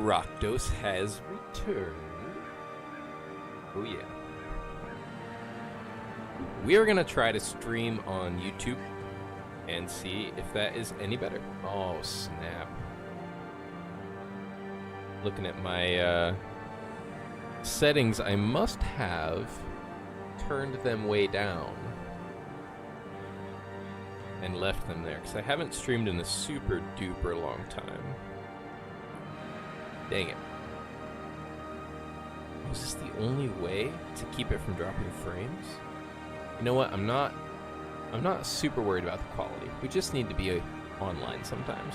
Rakdos has returned. Oh yeah. We are gonna try to stream on YouTube and see if that is any better. Oh snap. Looking at my settings, I must have turned them way down and left them there, because I haven't streamed in a super duper long time. Dang it. Oh, is this the only way to keep it from dropping frames? You know what? I'm not super worried about the quality. We just need to be online sometimes.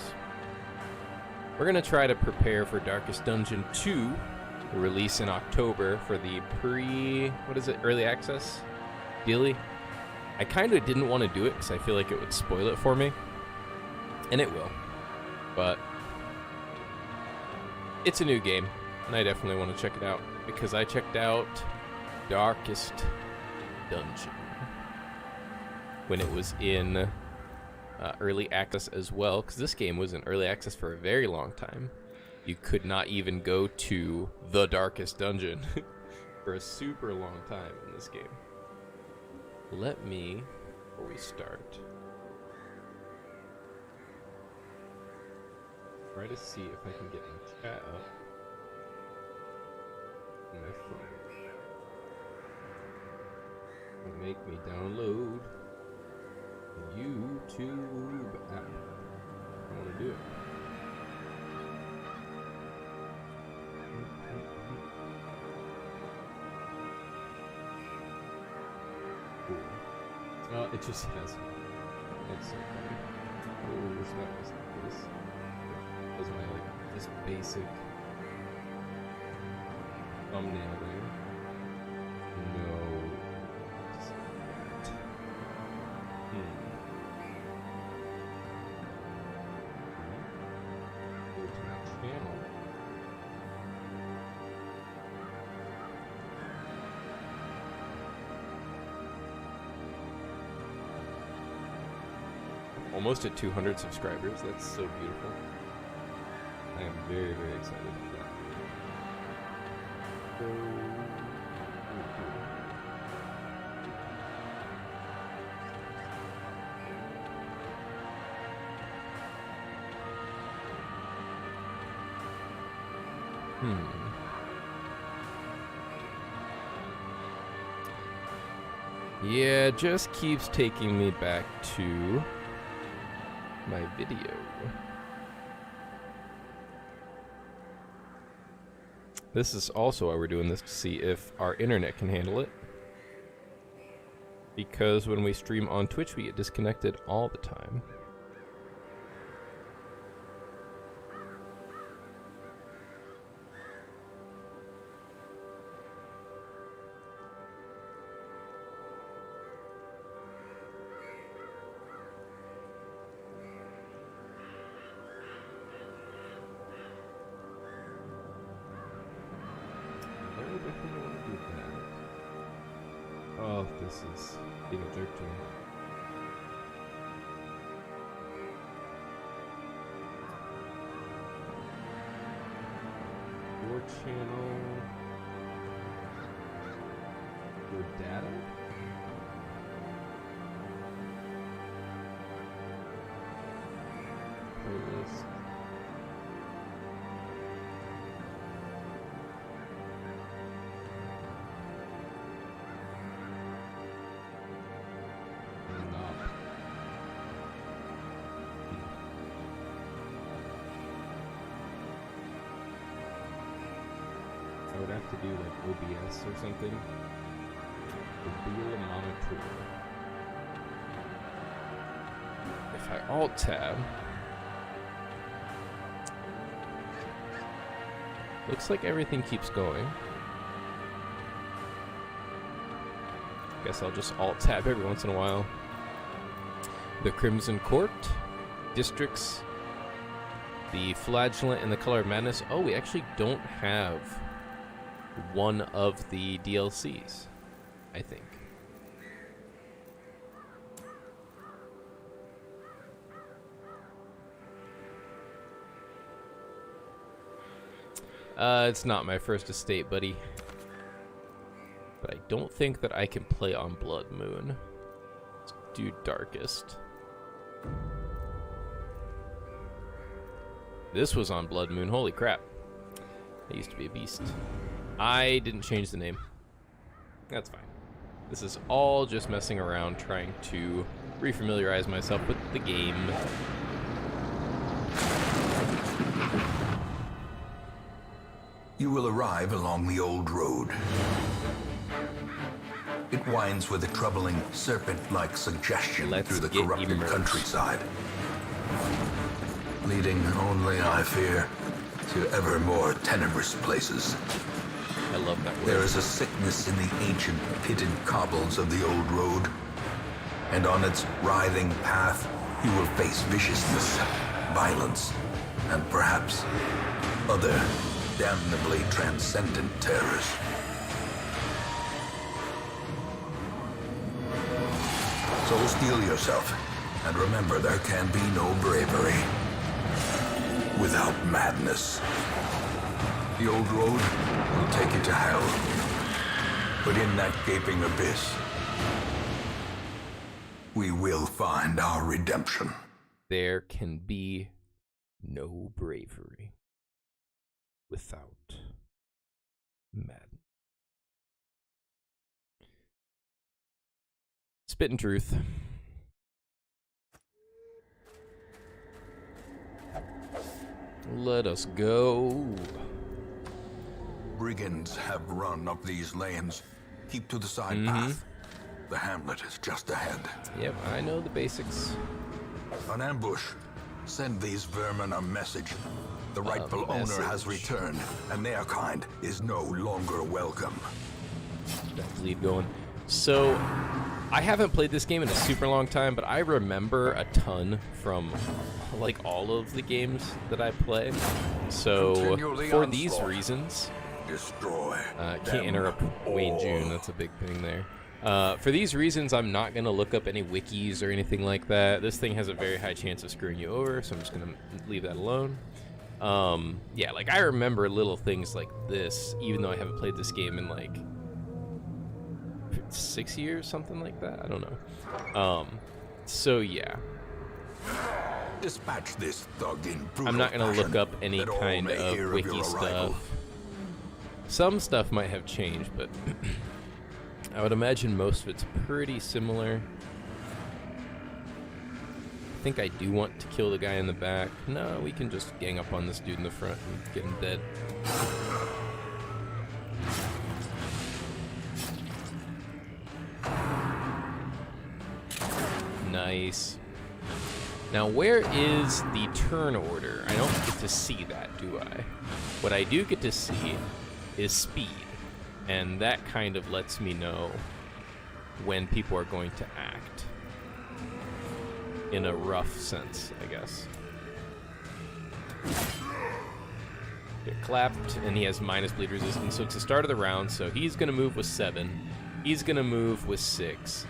We're gonna try to prepare for Darkest Dungeon 2, release in October for the early access dealie. I kind of didn't want to do it because I feel like it would spoil it for me, and it will, but it's a new game, and I definitely want to check it out, because I checked out Darkest Dungeon when it was in early access as well, because this game was in early access for a very long time. You could not even go to the Darkest Dungeon for a super long time in this game. Let me, before we start, try to see if I can get my chat up on my phone. It'll make me download the YouTube app. I want to do it. Cool. It just has. It's so funny. Oh, it's not just like this. That was my, like, this basic thumbnail there. No. Just that. Go to my channel. Almost at 200 subscribers. That's so beautiful. I am very, very excited about that. Yeah, it just keeps taking me back to my video. This is also why we're doing this, to see if our internet can handle it. Because when we stream on Twitch, we get disconnected all the time. Oh, this is being a jerk to me. Your channel. Your data? Playlist. I would have to do like OBS or something. Reveal monitor. If I alt tab, looks like everything keeps going. Guess I'll just alt tab every once in a while. The Crimson Court, Districts, the Flagellant, and the Color of Madness. Oh, we actually don't have one of the DLCs, I think. It's not my first estate, buddy. But I don't think that I can play on Blood Moon. Let's do Darkest. This was on Blood Moon. Holy crap. I used to be a beast. I didn't change the name. That's fine. This is all just messing around, trying to refamiliarize myself with the game. You will arrive along the old road. It winds with a troubling serpent-like suggestion through the corrupted countryside, leading only, I fear, to ever more tenebrous places. I love that word. There is a sickness in the ancient pitted cobbles of the old road, and on its writhing path you will face viciousness, violence, and perhaps other damnably transcendent terrors. So steel yourself, and remember there can be no bravery without madness. The old road will take you to hell, but in that gaping abyss, we will find our redemption. There can be no bravery without madness. Spitting truth. Let us go. Brigands have run up these lanes. Keep to the side path. The hamlet is just ahead. Yep, I know the basics. An ambush. Send these vermin a message. The rightful owner has returned, and their kind is no longer welcome. That lead going. So, I haven't played this game in a super long time, but I remember a ton from, like, all of the games that I play. So, for these reasons... Destroy. Can't interrupt Wayne June, that's a big thing there. For these reasons, I'm not going to look up any wikis or anything like that. This thing has a very high chance of screwing you over, so I'm just going to leave that alone. Yeah, like, I remember little things like this, even though I haven't played this game in, like, 6 years, something like that. I don't know. So, yeah. Dispatch this thug in brutal I'm not going to look up any kind of wiki stuff. Some stuff might have changed, but I would imagine most of it's pretty similar. I think I do want to kill the guy in the back. No, we can just gang up on this dude in the front and get him dead. Nice. Now, where is the turn order? I don't get to see that, do I? What I do get to see is speed, and that kind of lets me know when people are going to act in a rough sense, I guess. Get clapped, and he has minus bleed resistance, so it's the start of the round, so he's going to move with 7. He's going to move with 6.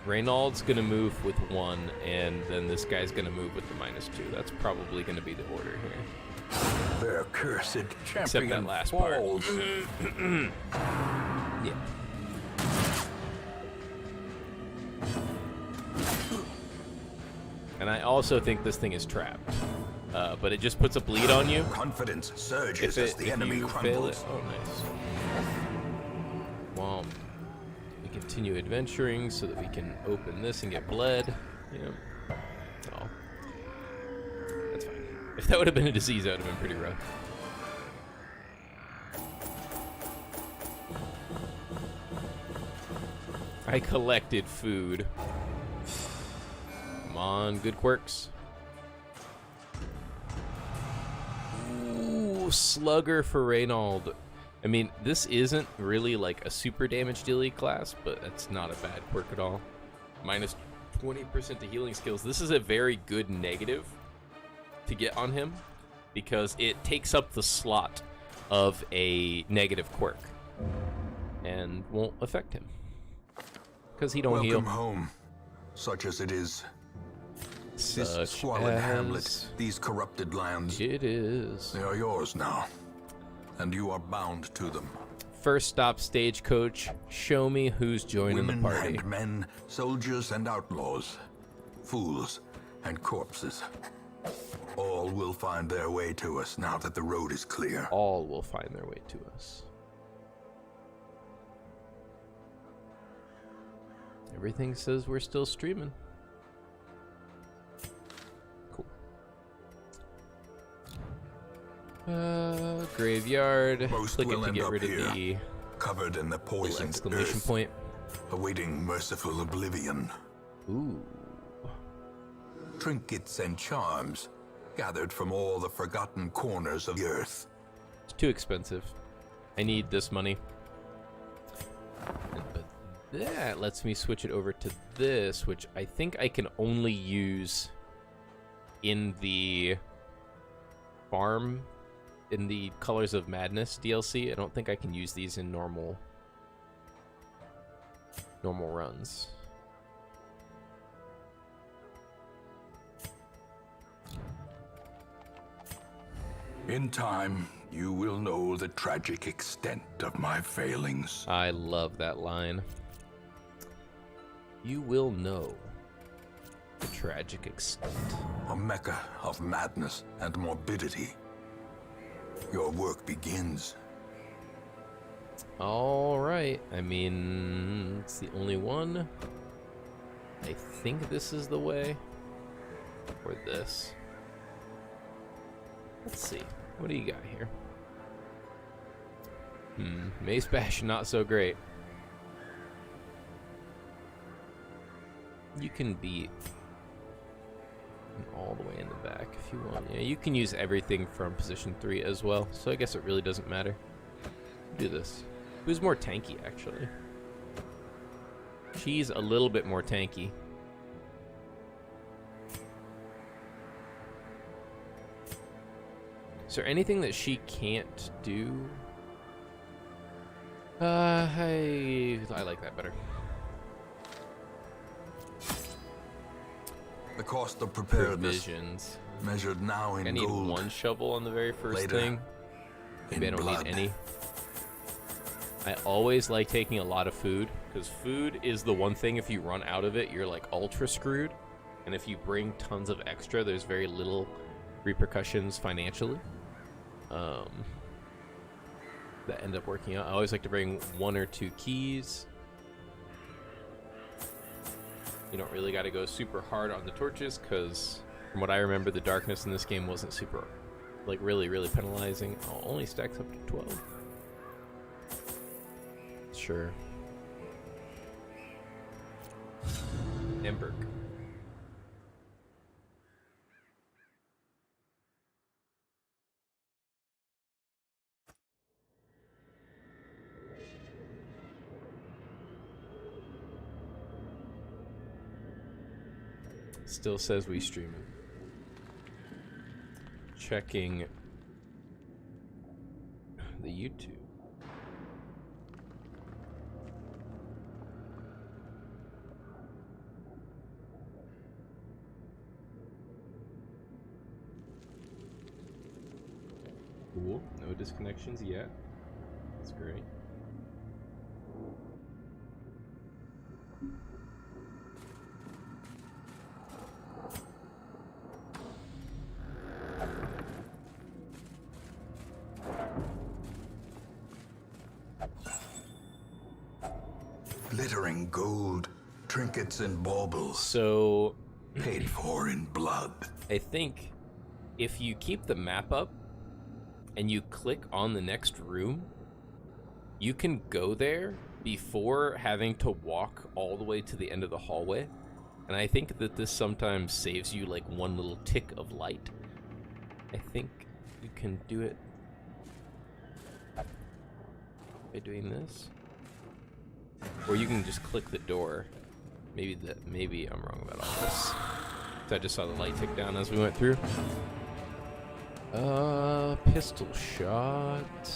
Reynald's going to move with 1, and then this guy's going to move with the -2. That's probably going to be the order here. Their cursed champion Except that last falls. part. Yeah. And I also think this thing is trapped. But it just puts a bleed on you. Confidence surges as the enemy fail crumbles. it. Oh, nice. Well, we continue adventuring so that we can open this and get bled. You know. Oh. That's fine. If that would have been a disease, that would have been pretty rough. I collected food. Come on, good quirks. Ooh, Slugger for Reynald. I mean, this isn't really like a super damage dealing class, but it's not a bad quirk at all. Minus 20% to healing skills. This is a very good negative to get on him because it takes up the slot of a negative quirk and won't affect him because he don't heal. Welcome home, such as it is. This Such squalid hamlet, as these corrupted lands, it is. they are yours now, and you are bound to them. First stop, stagecoach. Show me who's joining Women the party. and men, soldiers and outlaws, fools and corpses. All will find their way to us now that the road is clear. All will find their way to us. Everything says we're still streaming. Cool. Graveyard. Most Click it will to end get up rid of here, the covered in the little poisoned exclamation earth, point. awaiting merciful oblivion. Ooh. Trinkets and charms gathered from all the forgotten corners of the earth. It's too expensive. I need this money. But that lets me switch it over to this, which I think I can only use in the farm, in the Colors of Madness DLC. I don't think I can use these in normal runs. In time, you will know the tragic extent of my failings. I love that line. You will know the tragic extent. A mecca of madness and morbidity. Your work begins. All right. I mean, it's the only one. I think this is the way. Or this. Let's see. What do you got here? Mace Bash, not so great. You can be all the way in the back if you want. Yeah, you can use everything from position 3 as well, so I guess it really doesn't matter. Do this. Who's more tanky, actually? She's a little bit more tanky. Is there anything that she can't do? I like that better. The cost of preparedness, Provisions. measured now in I need gold, one shovel on the very first later thing. Maybe I in don't blood. need any. I always like taking a lot of food, because food is the one thing, if you run out of it, you're like ultra screwed. And if you bring tons of extra, there's very little repercussions financially. That end up working out. I always like to bring 1 or 2 keys. You don't really got to go super hard on the torches, because from what I remember, the darkness in this game wasn't super, like, really penalizing. Oh, only stacks up to 12. Sure. Emberg. Still says we streaming. Checking the YouTube. Cool. No disconnections yet. That's great. Glittering gold, trinkets and baubles, So paid for in blood. I think if you keep the map up and you click on the next room, you can go there before having to walk all the way to the end of the hallway. And I think that this sometimes saves you like one little tick of light. I think you can do it by doing this. Or you can just click the door. Maybe I'm wrong about all this. So I just saw the light tick down as we went through. Pistol shot.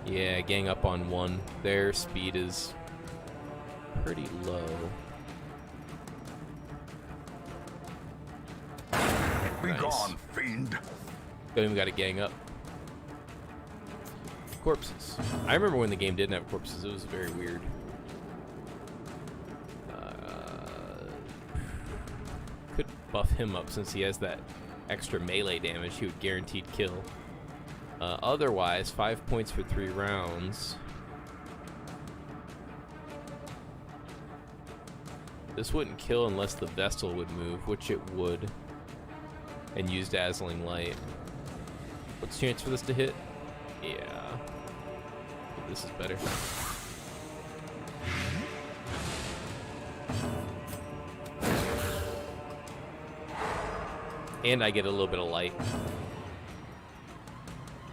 Yeah, gang up on 1. Their speed is pretty low. Be Nice. gone, fiend. Don't even got a gang up. Corpses. I remember when the game didn't have corpses. It was very weird. Could buff him up since he has that extra melee damage. He would guaranteed kill. Otherwise, 5 points for 3 rounds. This wouldn't kill unless the Vestal would move, which it would. And use Dazzling Light. What's the chance for this to hit? Yeah. This is better. And I get a little bit of light.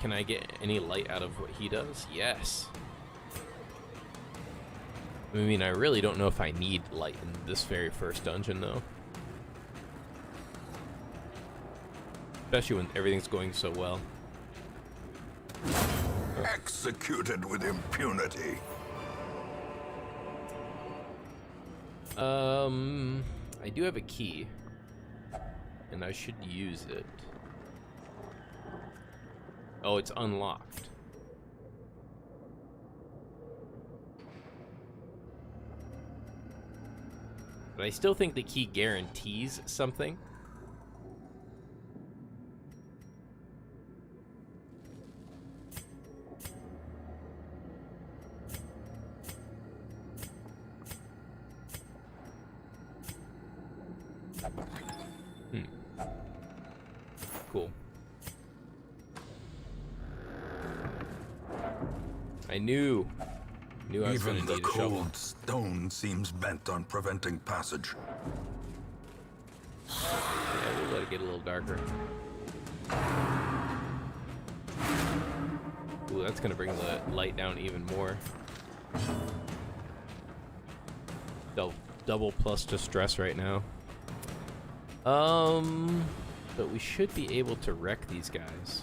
Can I get any light out of what he does? Yes. I mean, I really don't know if I need light in this very first dungeon, though. Especially when everything's going so well. Executed with impunity. I do have a key. And I should use it. Oh, it's unlocked. But I still think the key guarantees something. Cool. I knew I was going Even to the need a shovel. cold stone seems bent on preventing passage. Yeah, we'll let it get a little darker. Ooh, that's going to bring the light down even more. Double plus distress right now. But we should be able to wreck these guys.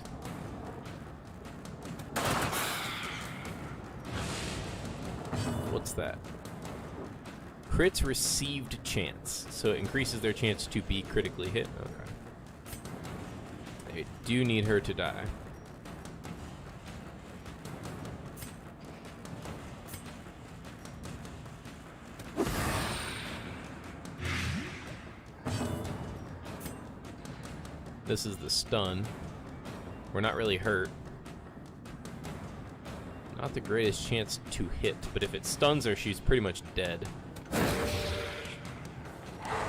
What's that? Crits received chance. So it increases their chance to be critically hit. Okay. They do need her to die. This is the stun. We're not really hurt. Not the greatest chance to hit, but if it stuns her, she's pretty much dead.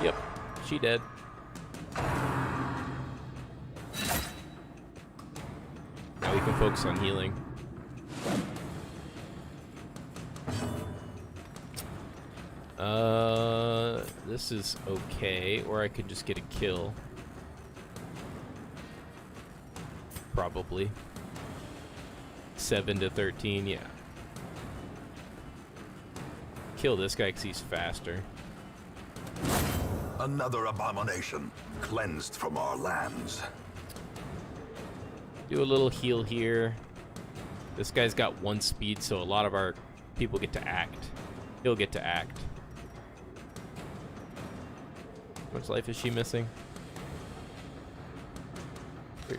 Yep, she dead. Now we can focus on healing. This is okay, or I could just get a kill. Probably. 7 to 13, yeah. Kill this guy because he's faster. Another abomination cleansed from our lands. Do a little heal here. This guy's got 1 speed, so a lot of our people get to act. He'll get to act. How much life is she missing?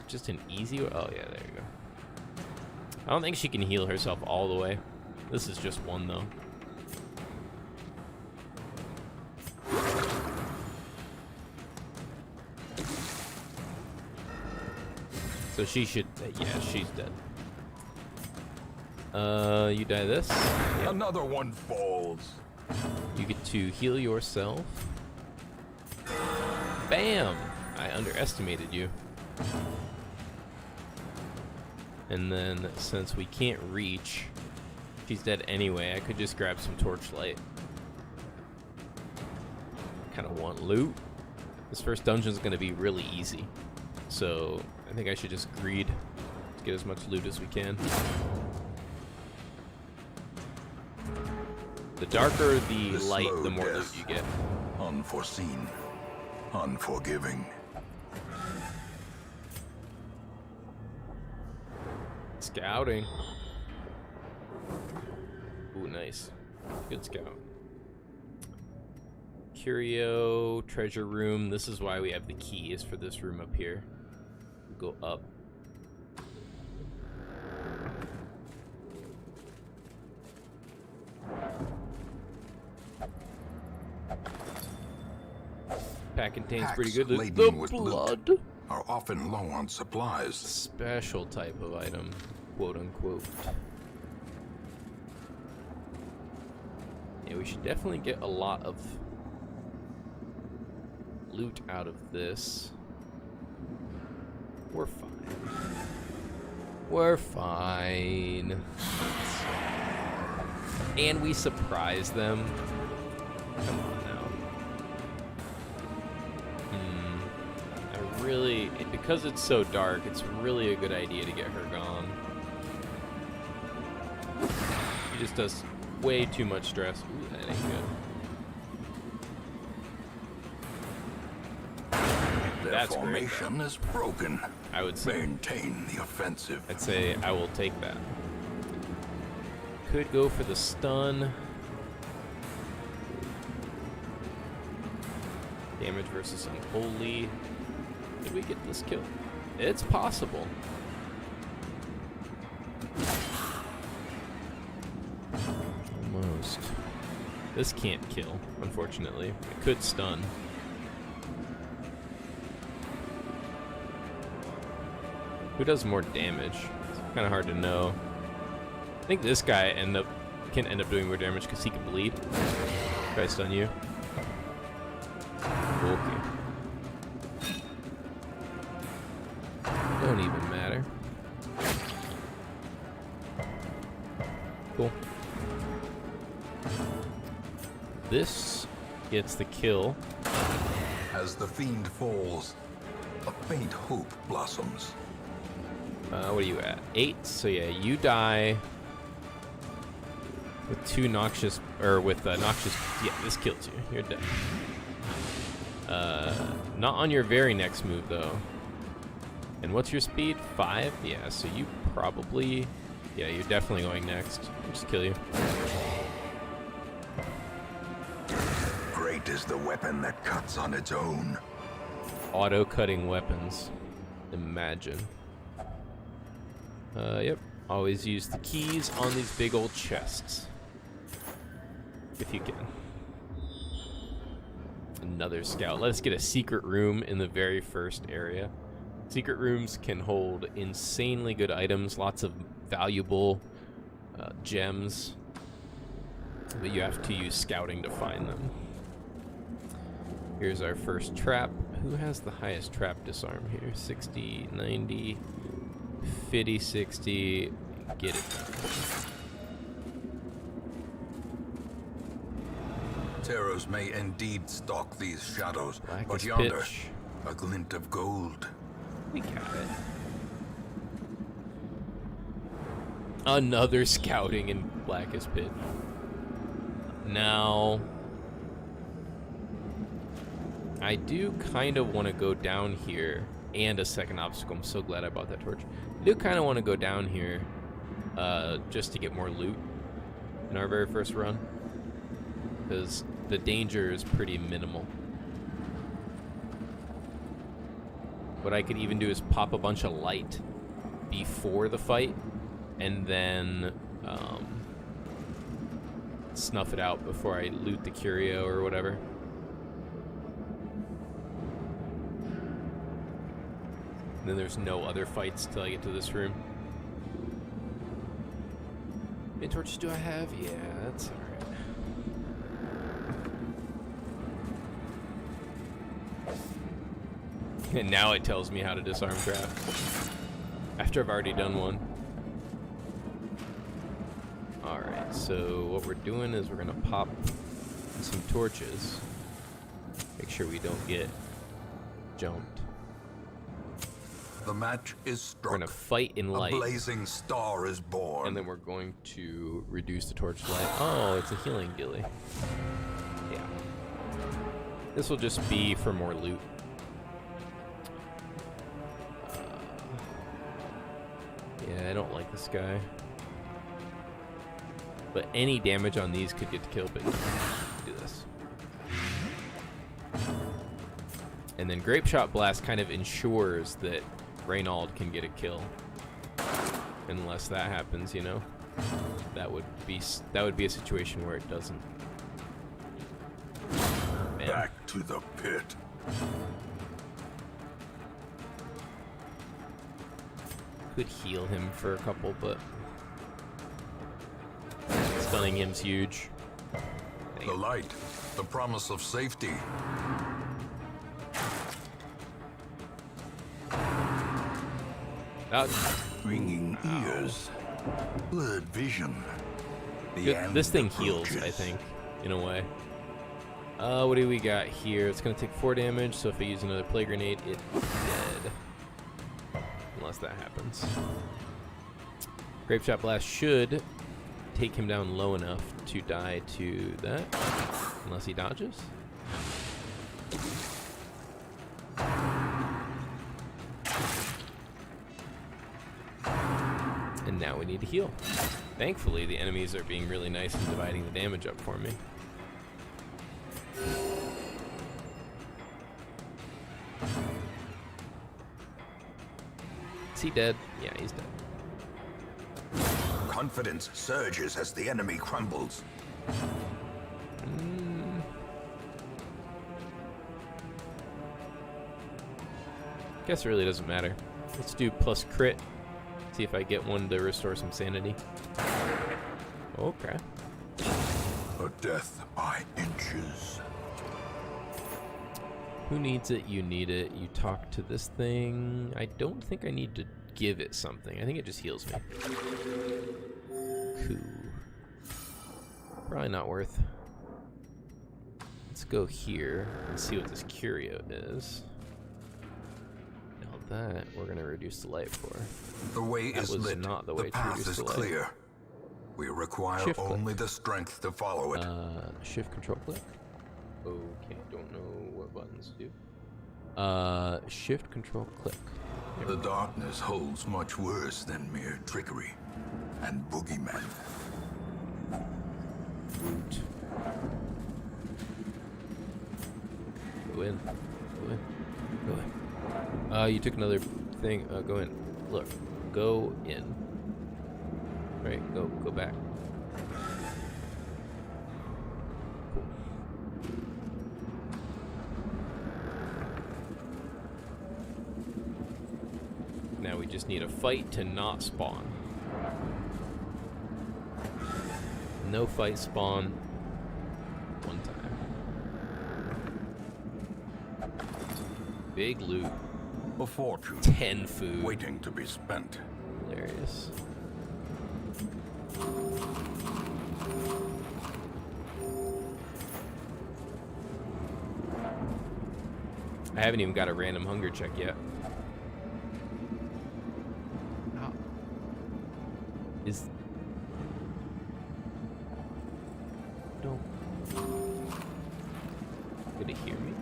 Just an easy... Oh, yeah, there you go. I don't think she can heal herself all the way. This is just 1, though. So she should... yeah, she's dead. You die this. Yep. Another one falls. You get to heal yourself. Bam! I underestimated you. And then, since we can't reach, she's dead anyway, I could just grab some torchlight. Kind of want loot. This first dungeon's going to be really easy. So, I think I should just greed to get as much loot as we can. The darker the light, slow the more loot death. you get. Unforeseen. Unforgiving. Scouting. Ooh, nice. Good scout. Curio, treasure room. This is why we have the keys for this room up here. Go up. Pack contains Packs pretty good loot. laden The with blood loot are often low on supplies. special type of item, quote unquote. Yeah, we should definitely get a lot of loot out of this. We're fine. We're fine. And we surprise them. Come on now. I really, because it's so dark, it's really a good idea to get her gone. She just does way too much stress. Ooh, that ain't good. Their That's great. formation is broken. I would say. Maintain the offensive. I'd say I will take that. Could go for the stun. Damage versus unholy. Did we get this kill? It's possible. Almost. This can't kill, unfortunately. It could stun. Who does more damage? It's kind of hard to know. I think this guy can end up doing more damage because he can bleed. If I stun you. Okay. Don't even matter. Cool. This gets the kill. As the fiend falls, a faint hope blossoms. What are you at? 8. So yeah, you die with 2 noxious, or with noxious. Yeah, this kills you. You're dead. Not on your very next move though. And what's your speed? 5? Yeah, so you probably, yeah, you're definitely going next. I'll just kill you. Great is the weapon that cuts on its own. Auto-cutting weapons. Imagine. Yep. Always use the keys on these big old chests. If you can. Another scout. Let's get a secret room in the very first area. Secret rooms can hold insanely good items, lots of valuable gems, but you have to use scouting to find them. Here's our first trap. Who has the highest trap disarm here? 60, 90, 50, 60. Get it. Terrors may indeed stalk these shadows, but Blackest yonder, pitch. a glint of gold. We got it. Another scouting in Blackest Pit. Now, I do kind of want to go down here, and a second obstacle. I'm so glad I bought that torch. I do kind of want to go down here just to get more loot in our very first run, because the danger is pretty minimal. What I could even do is pop a bunch of light before the fight, and then snuff it out before I loot the curio or whatever. And then there's no other fights till I get to this room. How many torches do I have? Yeah, that's alright. And now it tells me how to disarm traps. After I've already done one. Alright, so what we're doing is we're gonna pop some torches. Make sure we don't get jumped. The match is struck. We're gonna fight in light. A blazing star is born. And then we're going to reduce the torch light. Oh, it's a healing gilly. Yeah. This will just be for more loot. Yeah, I don't like this guy. But any damage on these could get to kill, but do this. And then Grape Shot Blast kind of ensures that Reynald can get a kill. Unless that happens, you know. That would be a situation where it doesn't. Man. Back to the pit. Could heal him for a couple, but stunning him's huge. The light, the promise of safety. Ringing ears, blurred vision. This thing heals, I think, in a way. What do we got here? It's gonna take 4 damage, so if I use another Plague Grenade, it's dead. Unless that happens. Grape Shot Blast should take him down low enough to die to that. Unless he dodges. And now we need to heal. Thankfully, the enemies are being really nice and dividing the damage up for me. Is he dead? Yeah, he's dead. Confidence surges as the enemy crumbles. Guess it really doesn't matter. Let's do plus crit. See if I get one to restore some sanity. Okay. A death by inches. Who needs it? You need it. You talk to this thing. I don't think I need to give it something. I think it just heals me. Cool. Probably not worth. Let's go here and see what this curio is. Now that we're gonna reduce the light for. The way is lit. Not the way to path reduce is the light. clear. We require Shift only the strength to follow it. Shift control click. Okay, don't know what buttons do. Shift control click. The darkness holds much worse than mere trickery and boogeymen. Root. Go in. Go in. Go in. You took another thing. Go in. Look. Go in. Right, go back. Cool. Now we just need a fight to not spawn. No fight spawn. One time. Big loot. A fortune 10 food. waiting to be spent. Hilarious. I haven't even got a random hunger check yet. How? Is... Don't... Did it hear me?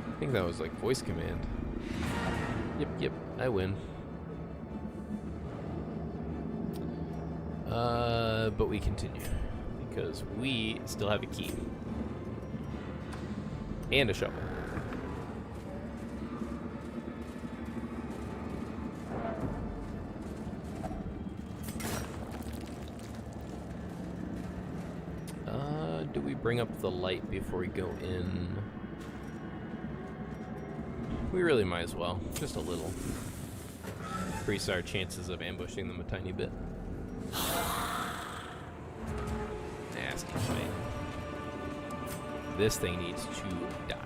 I think that was like voice command. Yep, I win. But we continue. Because we still have a key. And a shovel. Do we bring up the light before we go in? We really might as well. Just a little. Increase our chances of ambushing them a tiny bit. Nasty fight. This thing needs to die.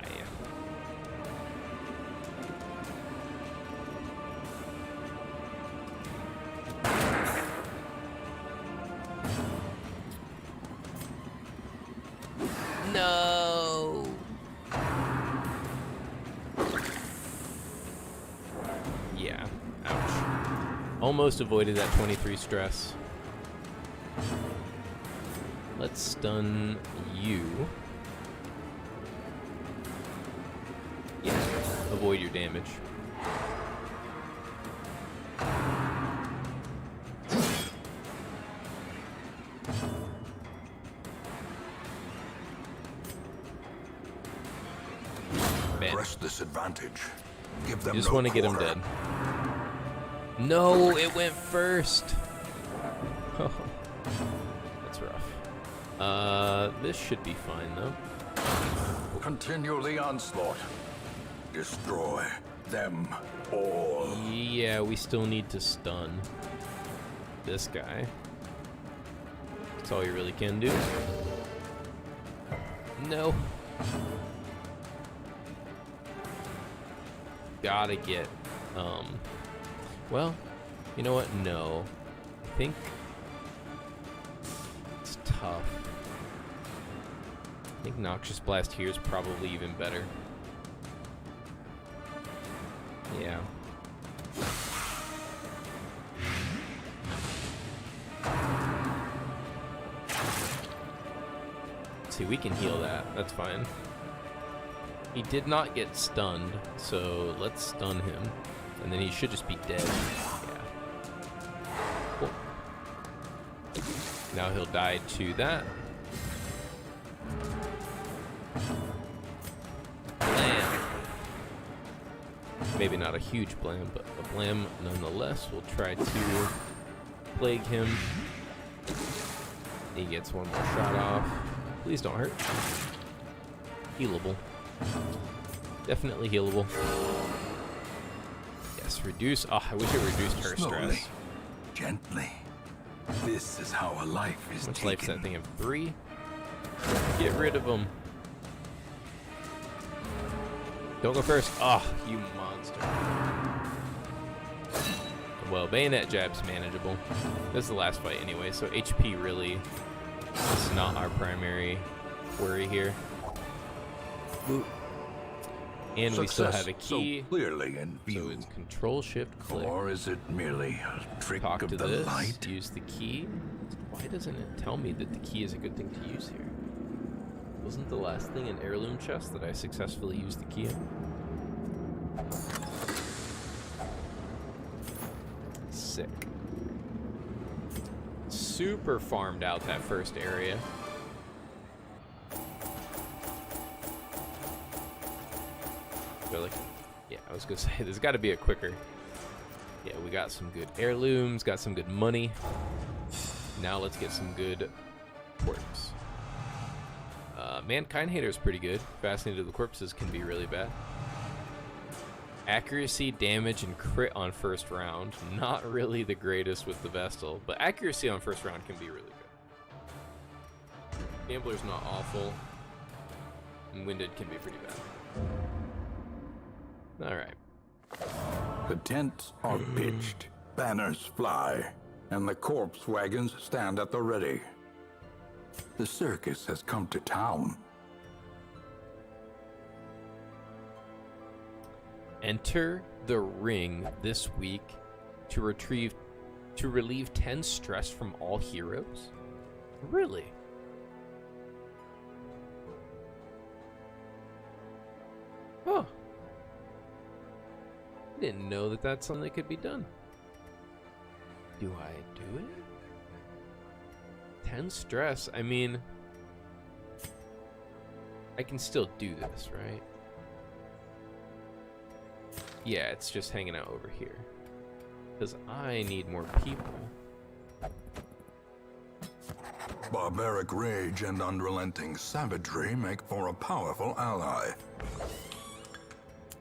No. Yeah. Ouch. Almost avoided that 23 stress. Let's stun you. Yeah. Avoid your damage. press this advantage. Give them You just no want to get him quarter. dead. No, it went first. Oh, that's rough. This should be fine though. Continue the onslaught. Destroy them all. Yeah, we still need to stun this guy. That's all you really can do. No. Gotta get, well, you know what? No. I think it's tough. I think Noxious Blast here is probably even better. Yeah. See, we can heal that. That's fine. He did not get stunned, so let's stun him. And then he should just be dead. Yeah. Cool. Now he'll die to that. Blam. Maybe not a huge blam, but a blam nonetheless. We'll try to plague him. He gets one more shot off. Please don't hurt. Healable. Definitely healable. Yes, reduce. Oh, I wish it reduced her Slowly, stress. gently. This is how a life is How much taken. life's that thing? Of 3? Get rid of him. Don't go first. Ah, oh, you monster. Well, bayonet jab's manageable. This is the last fight anyway, so HP really is not our primary worry here. Boop. And we still have a key, so clearly in so view. it's Control Shift click. Or is it merely a trick Talk to of the this. light? Use the key. Why doesn't it tell me that the key is a good thing to use here? Wasn't the last thing an heirloom chest that I successfully used the key in? Sick. Super farmed out that first area. Feel like, yeah, I was gonna say there's got to be a quicker. Yeah, we got some good heirlooms, got some good money. Now let's get some good corpse. Mankind Hater is pretty good. Fascinated with the corpses can be really bad. Accuracy, damage, and crit on first round. Not really the greatest with the Vestal, but accuracy on first round can be really good. Gambler's not awful. And Winded can be pretty bad. Alright. The tents are pitched, banners fly, and the corpse wagons stand at the ready. The circus has come to town. Enter the ring this week to relieve 10 stress from all heroes? Really? Huh. I didn't know that that's something that could be done. Do I do it? 10 stress. I mean, I can still do this, right? Yeah, it's just hanging out over here. Because I need more people. Barbaric rage and unrelenting savagery make for a powerful ally.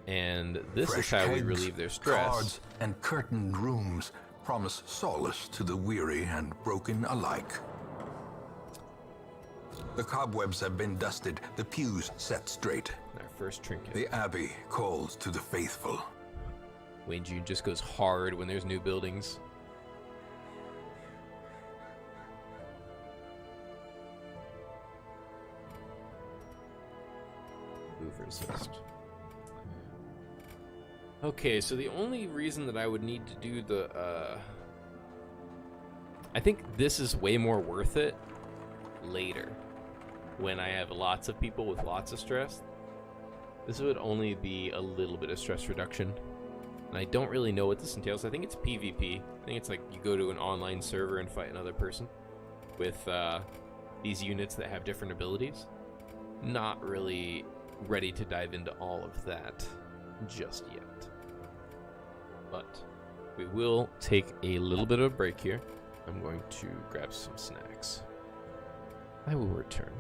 And this Fresh is how we kegs, relieve their stress. Cards and curtained rooms promise solace to the weary and broken alike. The cobwebs have been dusted, the pews set straight. Our first trinket. The abbey calls to the faithful. Wayne June just goes hard when there's new buildings. Move resist. Okay, so the only reason that I would need to do the, I think this is way more worth it later, when I have lots of people with lots of stress. This would only be a little bit of stress reduction. And I don't really know what this entails. I think it's PvP. I think it's like you go to an online server and fight another person with these units that have different abilities. Not really ready to dive into all of that just yet. But we will take a little bit of a break here. I'm going to grab some snacks. I will return.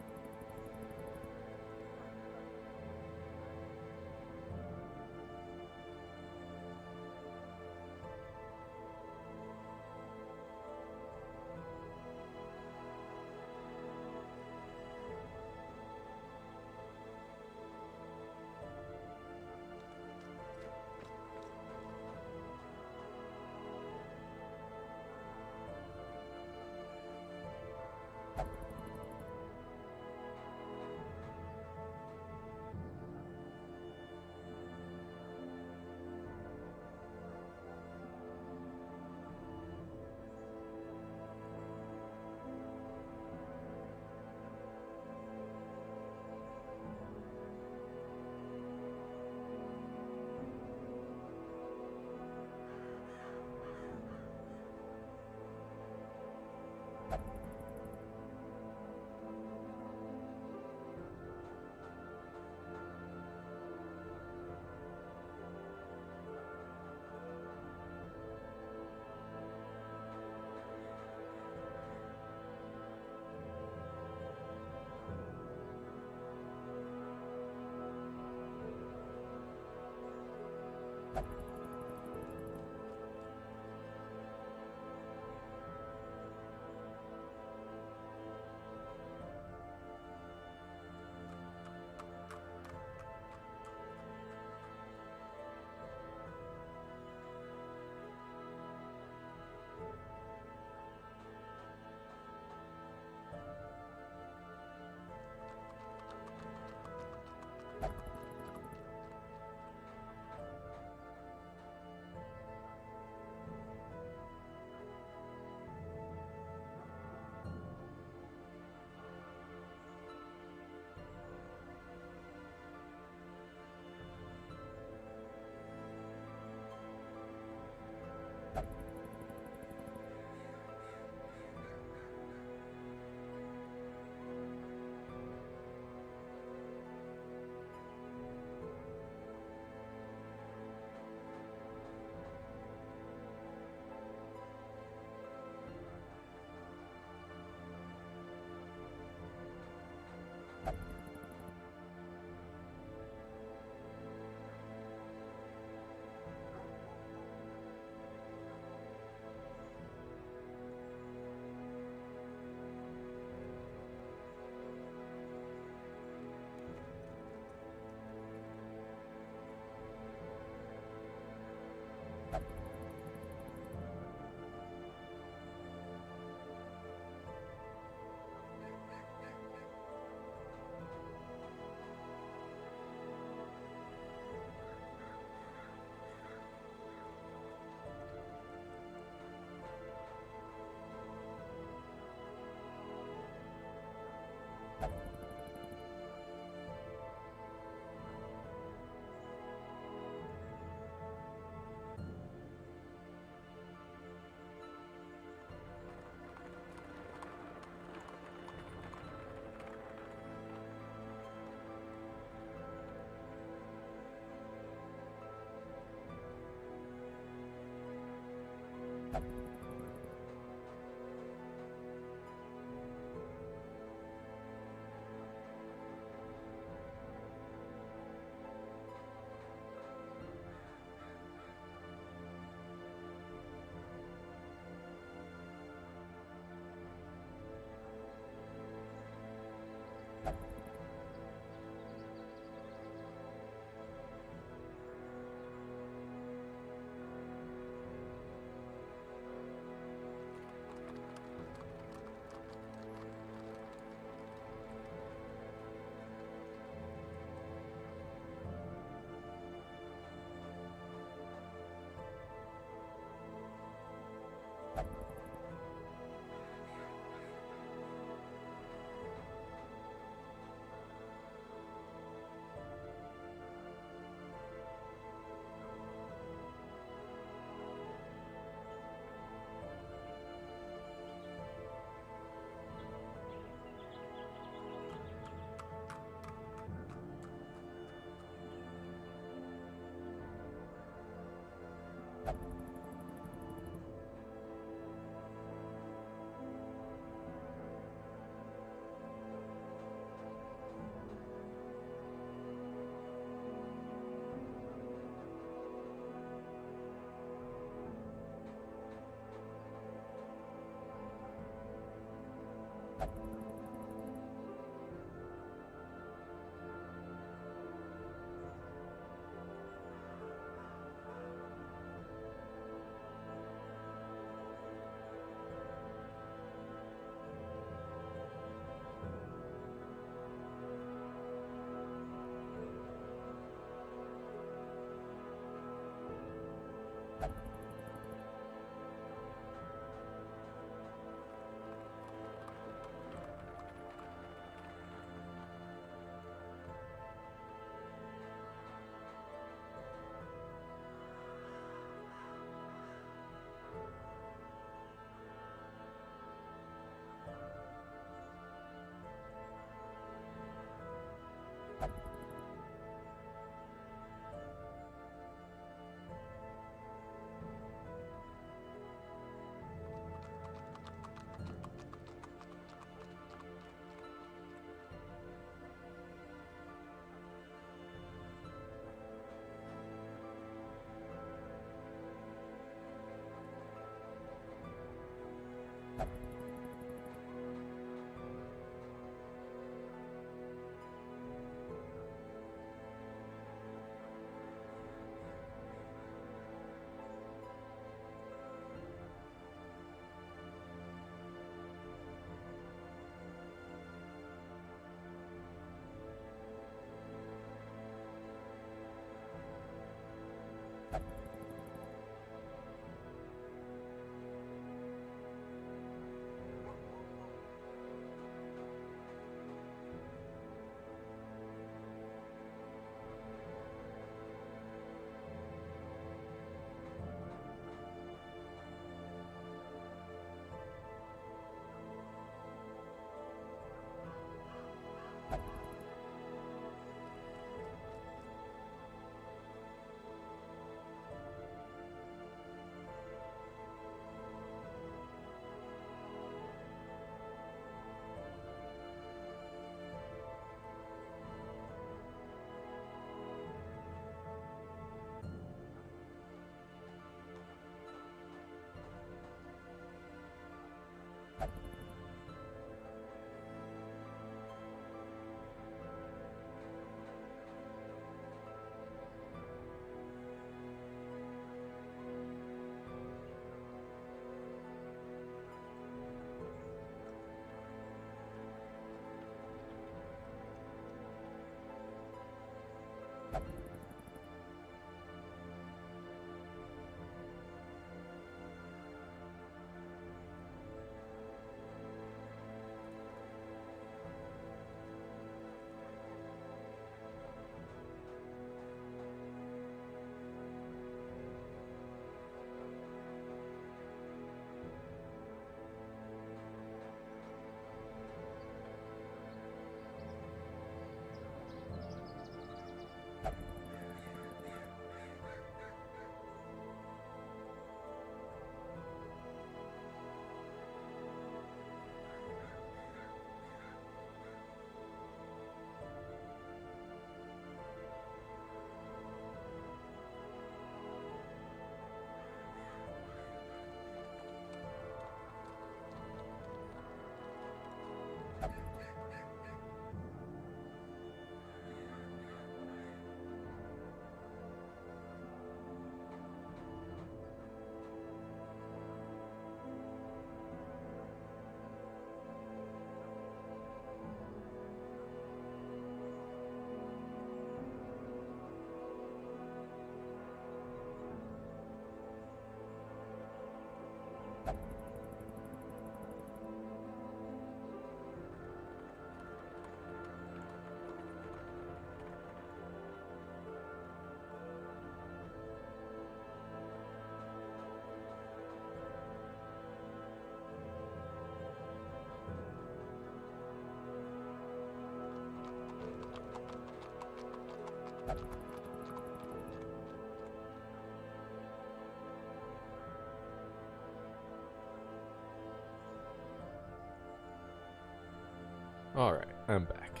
Alright, I'm back.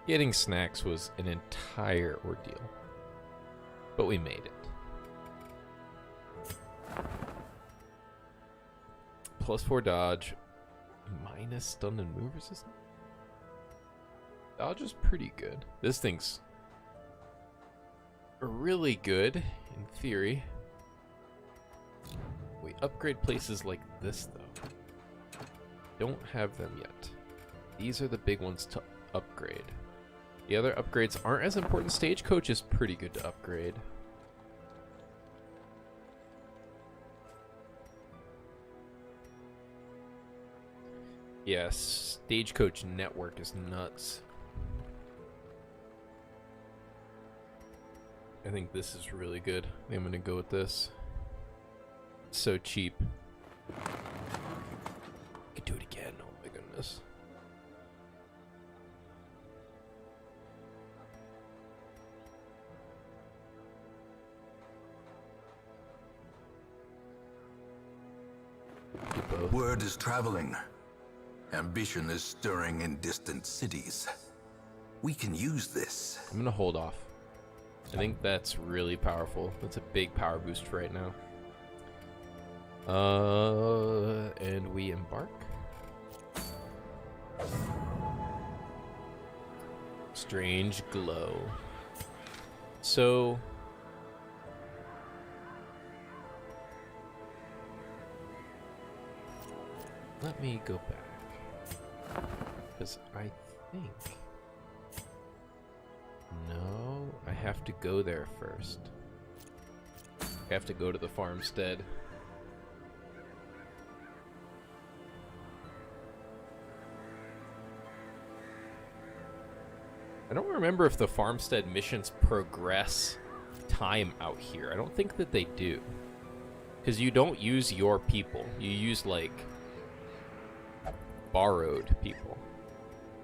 Getting snacks was an entire ordeal. But we made it. +4 dodge. Minus stun and move resistance? Dodge is pretty good. This thing's really good, in theory. We upgrade places like this, though. Don't have them yet. These are the big ones to upgrade. The other upgrades aren't as important. Stagecoach is pretty good to upgrade. Yes, Stagecoach network is nuts. I think this is really good. I think I'm gonna go with this. It's so cheap. Could do it again. Oh my goodness. Do both. Word is traveling. Ambition is stirring in distant cities. We can use this. I'm gonna hold off. I think that's really powerful. That's a big power boost right now. And we embark. Strange glow. So let me go back, because I think, no, I have to go there first. I have to go to the farmstead. I don't remember if the farmstead missions progress time out here. I don't think that they do. Because you don't use your people. You use, like, borrowed people,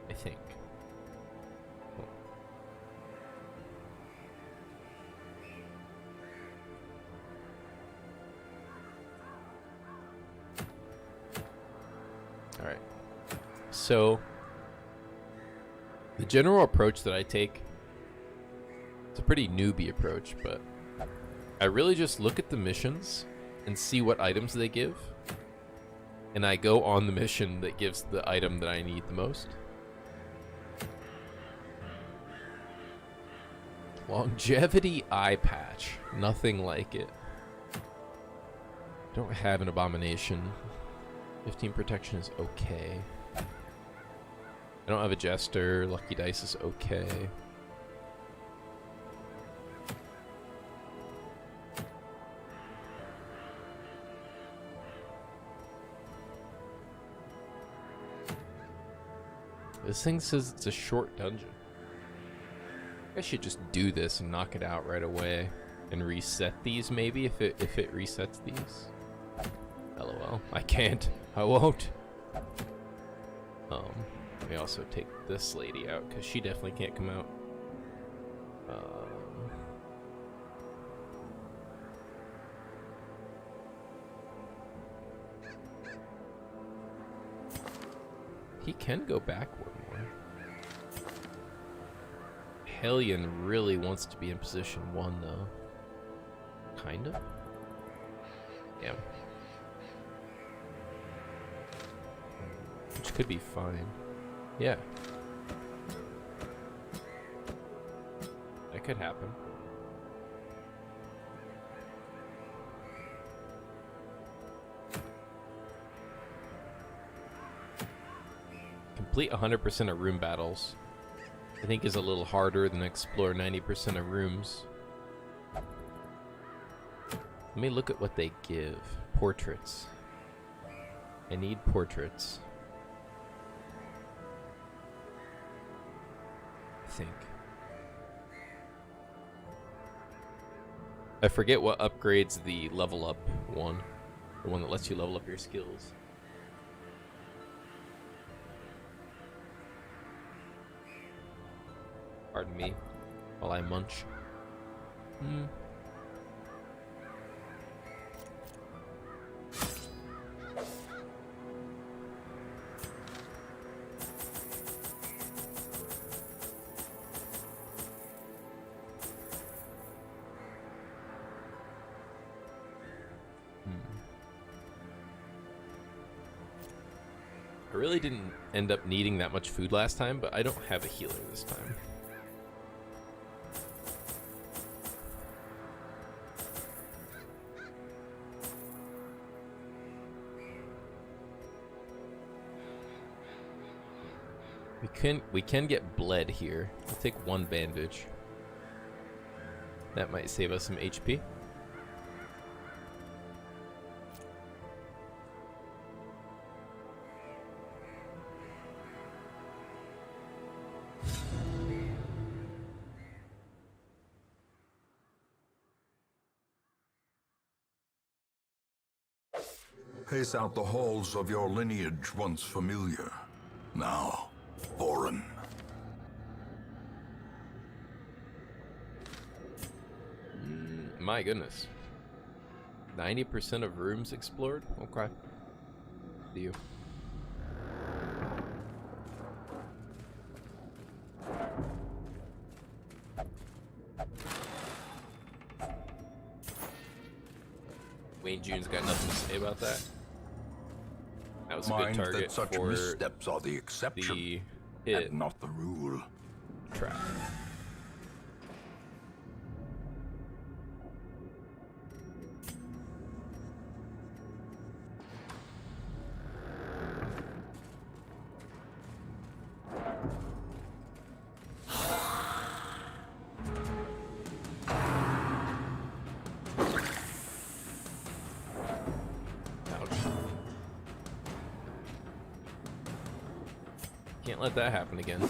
I think. Alright. So the general approach that I take, it's a pretty newbie approach, but I really just look at the missions and see what items they give, and I go on the mission that gives the item that I need the most. Longevity eye patch, nothing like it. Don't have an abomination. 15 protection is okay. I don't have a jester. Lucky dice is okay. This thing says it's a short dungeon. I should just do this and knock it out right away and reset these, maybe, if it resets these. LOL. I can't. I won't. Let me also take this lady out, because she definitely can't come out. He can go backward more. Hellion really wants to be in position 1, though. Kind of? Yeah. Which could be fine. Yeah. That could happen. Complete 100% of room battles, I think, is a little harder than explore 90% of rooms. Let me look at what they give. Portraits. I need portraits. I think. I forget what upgrades the level up one. The one that lets you level up your skills. Pardon me while I munch. really didn't end up needing that much food last time, but I don't have a healer this time. We can get bled here. We'll take 1 bandage. That might save us some HP. Pace out the halls of your lineage once familiar, now foreign. My goodness. 90% of rooms explored? Okay. Do you? Wayne June's got nothing to say about that. That was a good Mind target that such for missteps are the exception the hit and not the rule. trap. Can't let that happen again.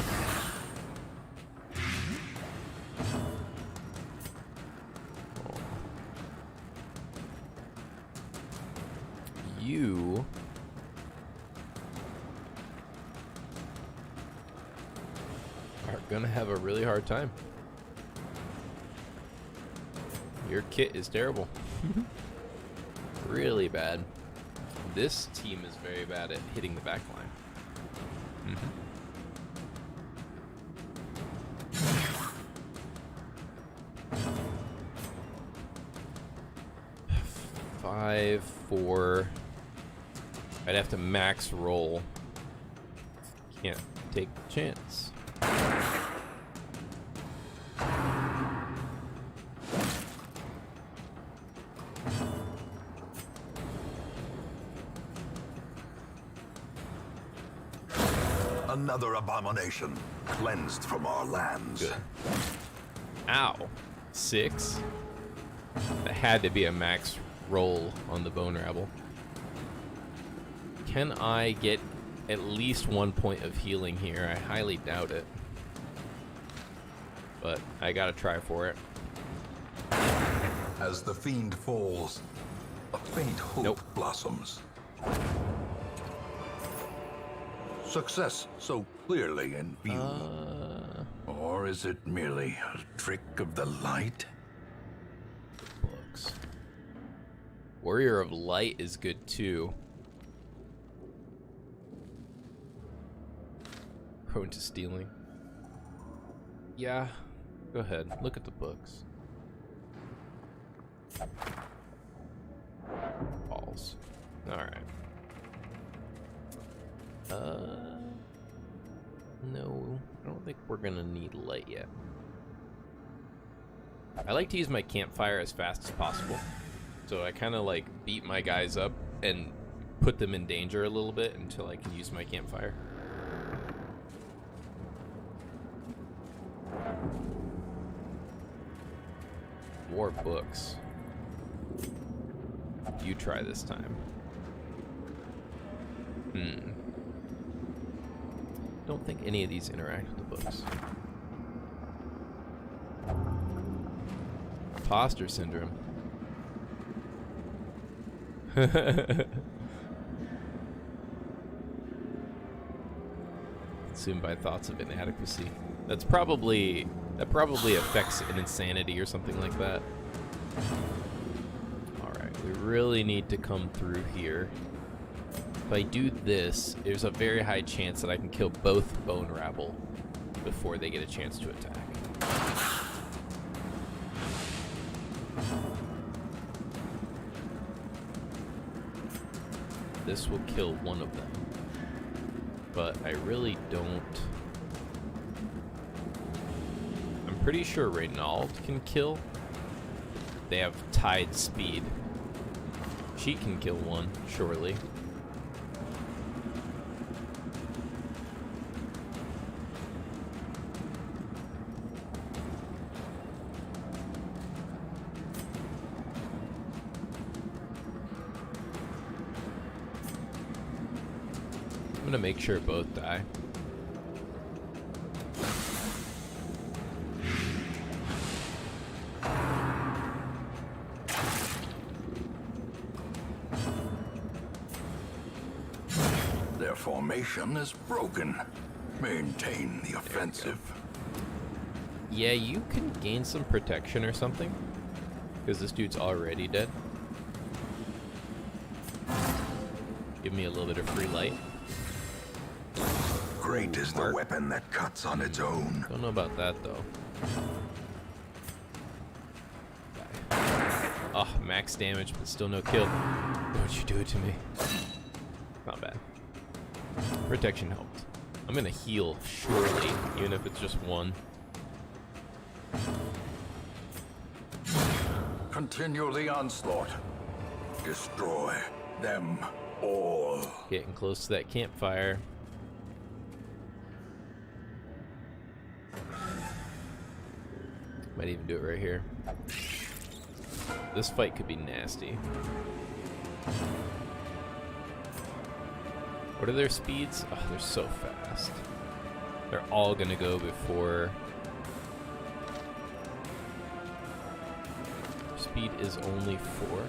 You are gonna have a really hard time. Your kit is terrible. Really bad. This team is very bad at hitting the back line. 5, 4. I'd have to max roll. Can't take the chance. Another abomination cleansed from our lands. Good. Ow. 6. That had to be a max roll on the bone rabble. Can I get at least 1 point of healing here? I highly doubt it. But I gotta try for it. As the fiend falls, a faint hope blossoms. Success so clearly in view. Or is it merely a trick of the light? Books. Warrior of Light is good too. Prone to stealing. Yeah, go ahead. Look at the books. Balls. Alright. No, I don't think we're gonna need light yet. I like to use my campfire as fast as possible. So I kind of like beat my guys up and put them in danger a little bit until I can use my campfire. More books. You try this time. Don't think any of these interact with the books. Imposter syndrome. Consumed by thoughts of inadequacy. That probably affects an insanity or something like that. Alright, we really need to come through here. If I do this, there's a very high chance that I can kill both bone rabble before they get a chance to attack. This will kill one of them. but I really don't. I'm pretty sure Reynald can kill. They have tied speed. She can kill one, surely. I'm gonna make sure both die. Their formation is broken. Maintain the offensive. Yeah, you can gain some protection or something, because this dude's already dead. Give me a little bit of free light. Great is the weapon that cuts on its own. Don't know about that, though. Oh, max damage, but still no kill. Don't you do it to me. Not bad. Protection helped. I'm gonna heal, surely, even if it's just one. Continue the onslaught. Destroy them all. Getting close to that campfire. Might even do it right here. This fight could be nasty. What are their speeds? Oh, they're so fast. They're all gonna go before. Speed is only 4.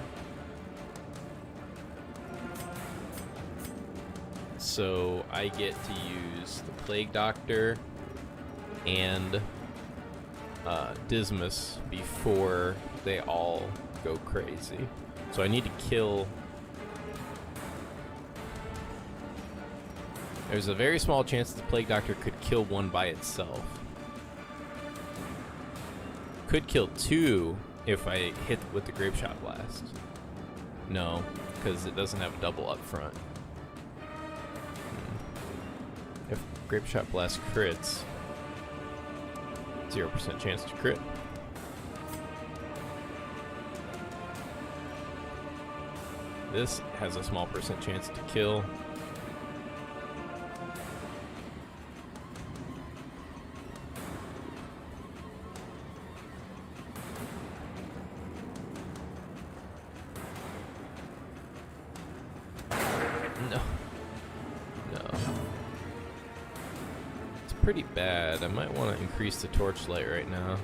So I get to use the Plague Doctor and Dismas before they all go crazy. So I need to kill. There's a very small chance the Plague Doctor could kill one by itself. Could kill 2 if I hit with the Grape Shot Blast. No, because it doesn't have a double up front. If Grape Shot Blast crits, 0% chance to crit. This has a small percent chance to kill. No. No. It's pretty bad. I might want to increase the torchlight right now.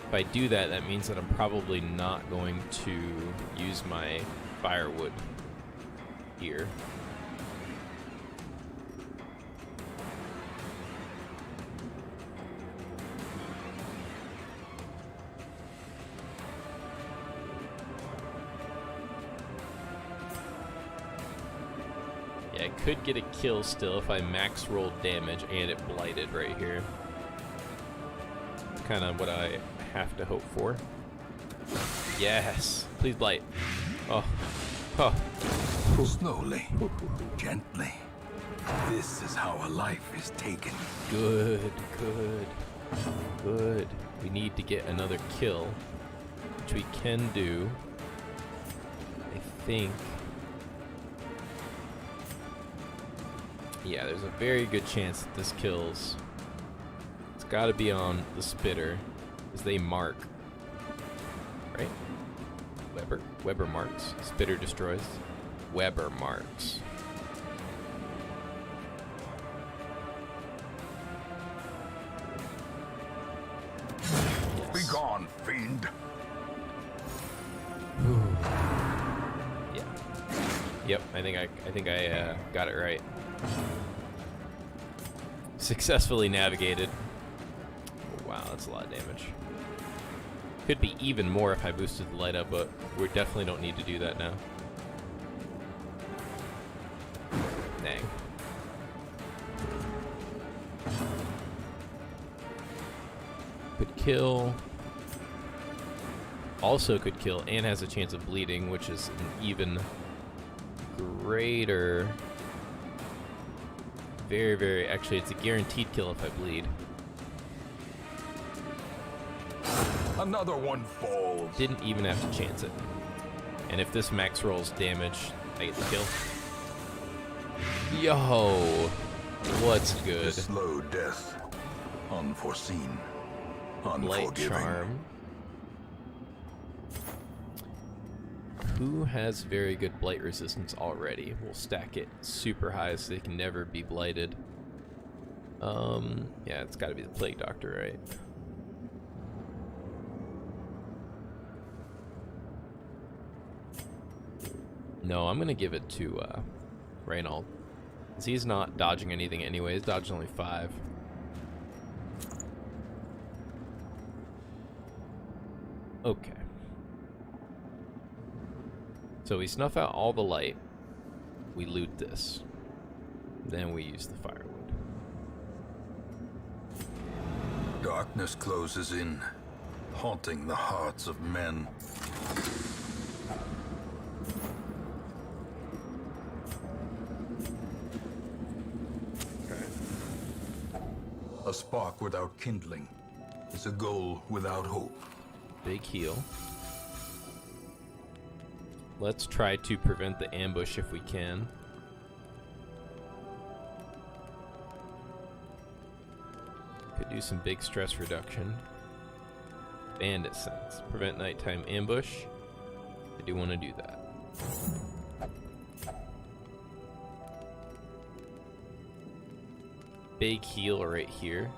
If I do that, that means that I'm probably not going to use my firewood here. Yeah, I could get a kill still if I max rolled damage and it blighted right here. Kind of what I have to hope for. Yes, please blight. Oh, oh. Slowly, gently. This is how a life is taken. Good, good, good. We need to get another kill, which we can do. I think. Yeah, there's a very good chance that this kills. It's got to be on the spitter, as they mark. Right? Weber marks. Spitter destroys. Weber marks. Be gone, fiend. Yeah. Yep. I think I got it right. Successfully navigated. Oh, wow, that's a lot of damage. Could be even more if I boosted the light up, but we definitely don't need to do that now. Dang. Could kill. Also could kill and has a chance of bleeding, which is an even greater very, very... Actually, it's a guaranteed kill if I bleed. Another one falls. Didn't even have to chance it. And if this max rolls damage, I get the kill. Yo! What's A good? slow death. Unforeseen. Blight Unforgiving. Charm. Who has very good blight resistance already? We'll stack it super high so they can never be blighted. Yeah, it's gotta be the Plague Doctor, right? No, I'm gonna give it to Reynold. 'Cause he's not dodging anything anyways, dodging only 5. Okay. So we snuff out all the light. We loot this. Then we use the firewood. Darkness closes in, haunting the hearts of men. A spark without kindling is a goal without hope. Big heal. Let's try to prevent the ambush if we can. Could do some big stress reduction. Bandit sense. Prevent nighttime ambush. I do want to do that. Big heal right here.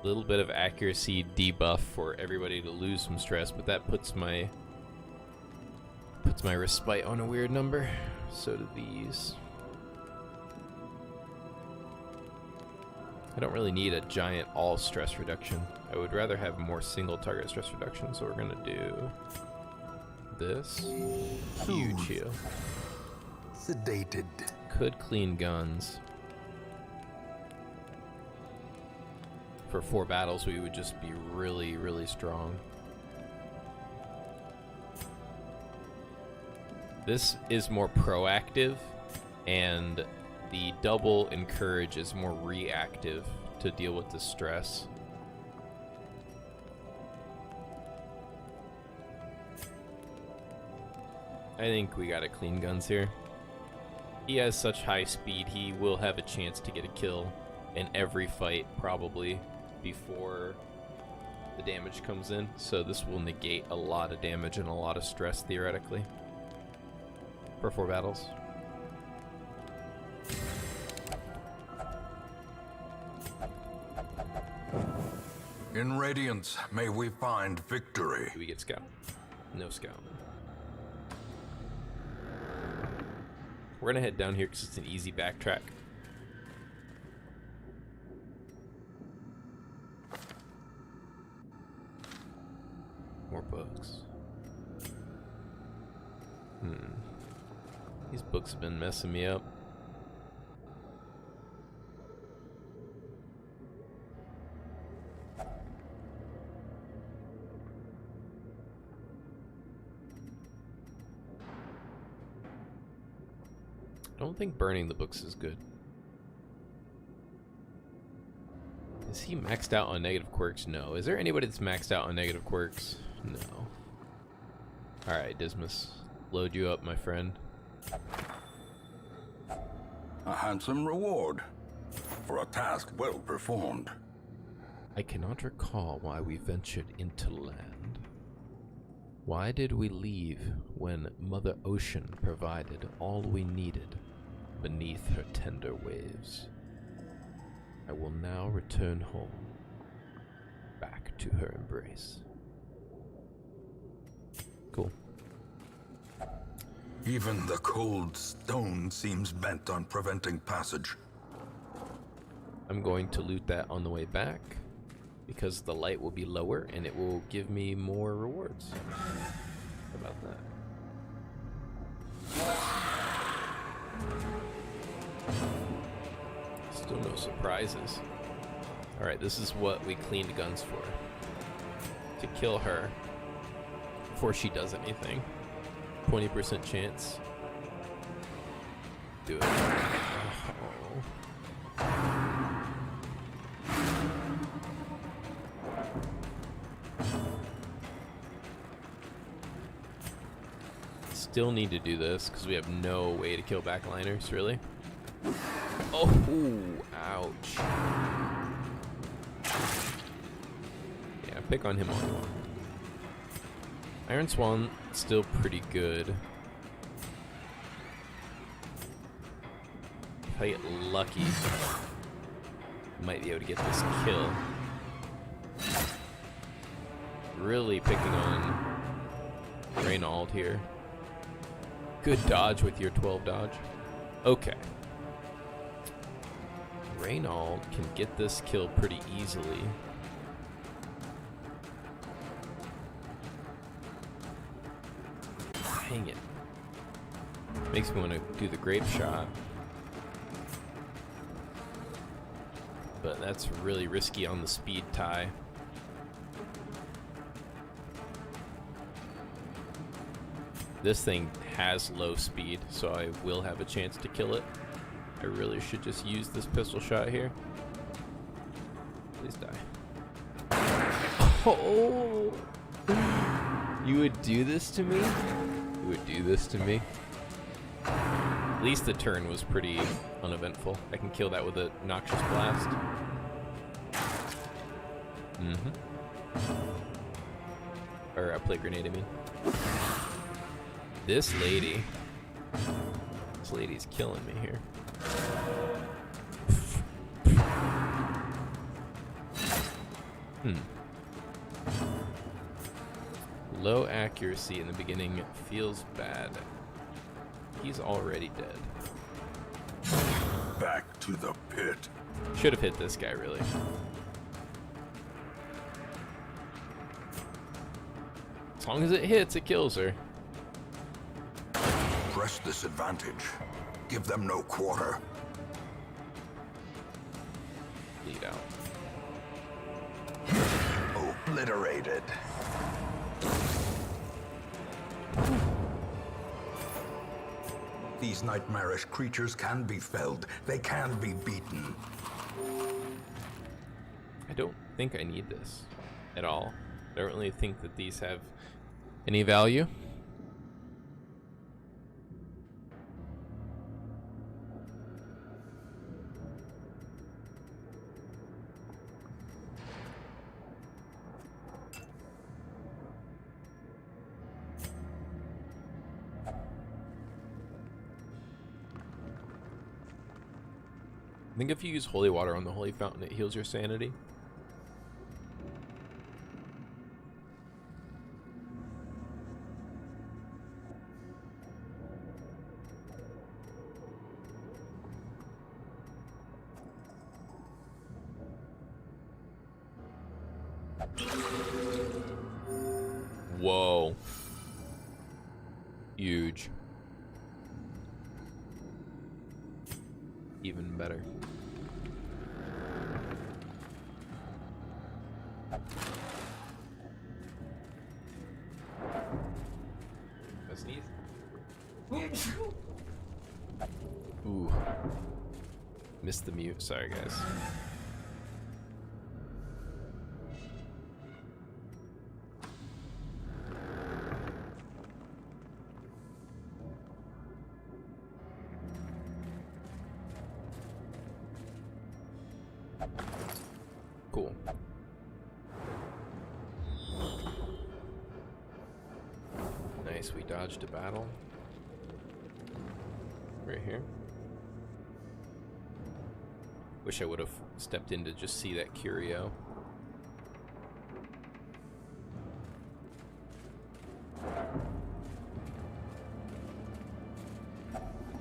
Little bit of accuracy debuff for everybody to lose some stress, but that puts my respite on a weird number. So do these. I don't really need a giant all stress reduction. I would rather have more single target stress reduction, so we're gonna do this. Huge heal. Sedated. Could clean guns. For 4 battles, we would just be really, really strong. This is more proactive, and the double encourage is more reactive to deal with the stress. I think we gotta clean guns here. He has such high speed, he will have a chance to get a kill in every fight, probably, before the damage comes in. So this will negate a lot of damage and a lot of stress, theoretically, for 4 battles. In Radiance, may we find victory. Do we get scout? No scout. We're gonna head down here because it's an easy backtrack. More books. These books have been messing me up. I don't think burning the books is good. Is he maxed out on negative quirks? No. Is there anybody that's maxed out on negative quirks? No. Alright, Dismas. Load you up, my friend. A handsome reward for a task well performed. I cannot recall why we ventured into land. Why did we leave when Mother Ocean provided all we needed beneath her tender waves? I will now return home, back to her embrace. Cool. Even the cold stone seems bent on preventing passage. I'm going to loot that on the way back, because the light will be lower and it will give me more rewards. How about that? Still no surprises. Alright, this is what we cleaned guns for. To kill her before she does anything. 20% chance. Do it. Oh. Still need to do this because we have no way to kill backliners, really. Oh, ooh, ouch. Yeah, pick on him all you want. Iron Swan, still pretty good. If I get lucky, might be able to get this kill. Really picking on Reynald here. Good dodge with your 12 dodge. Okay. Reynald can get this kill pretty easily. Dang it. Makes me want to do the grape shot. But that's really risky on the speed tie. This thing has low speed, so I will have a chance to kill it. I really should just use this pistol shot here. Please die. Oh! You would do this to me? You would do this to me? At least the turn was pretty uneventful. I can kill that with a noxious blast. Or a plate grenade, I mean. This lady's killing me here. Low accuracy in the beginning feels bad. He's already dead. Back to the pit. Should have hit this guy, really. As long as it hits, it kills her. Press this advantage. Give them no quarter. Lead out. Obliterated. These nightmarish creatures can be felled. They can be beaten. I don't think I need this at all. I don't really think that these have any value. I think if you use holy water on the holy fountain, it heals your sanity. Whoa. Huge. Even better. Sneeze. Ooh. Missed the mute. Sorry, guys. Cool. Nice, we dodged a battle. Right here. Wish I would have stepped in to just see that curio.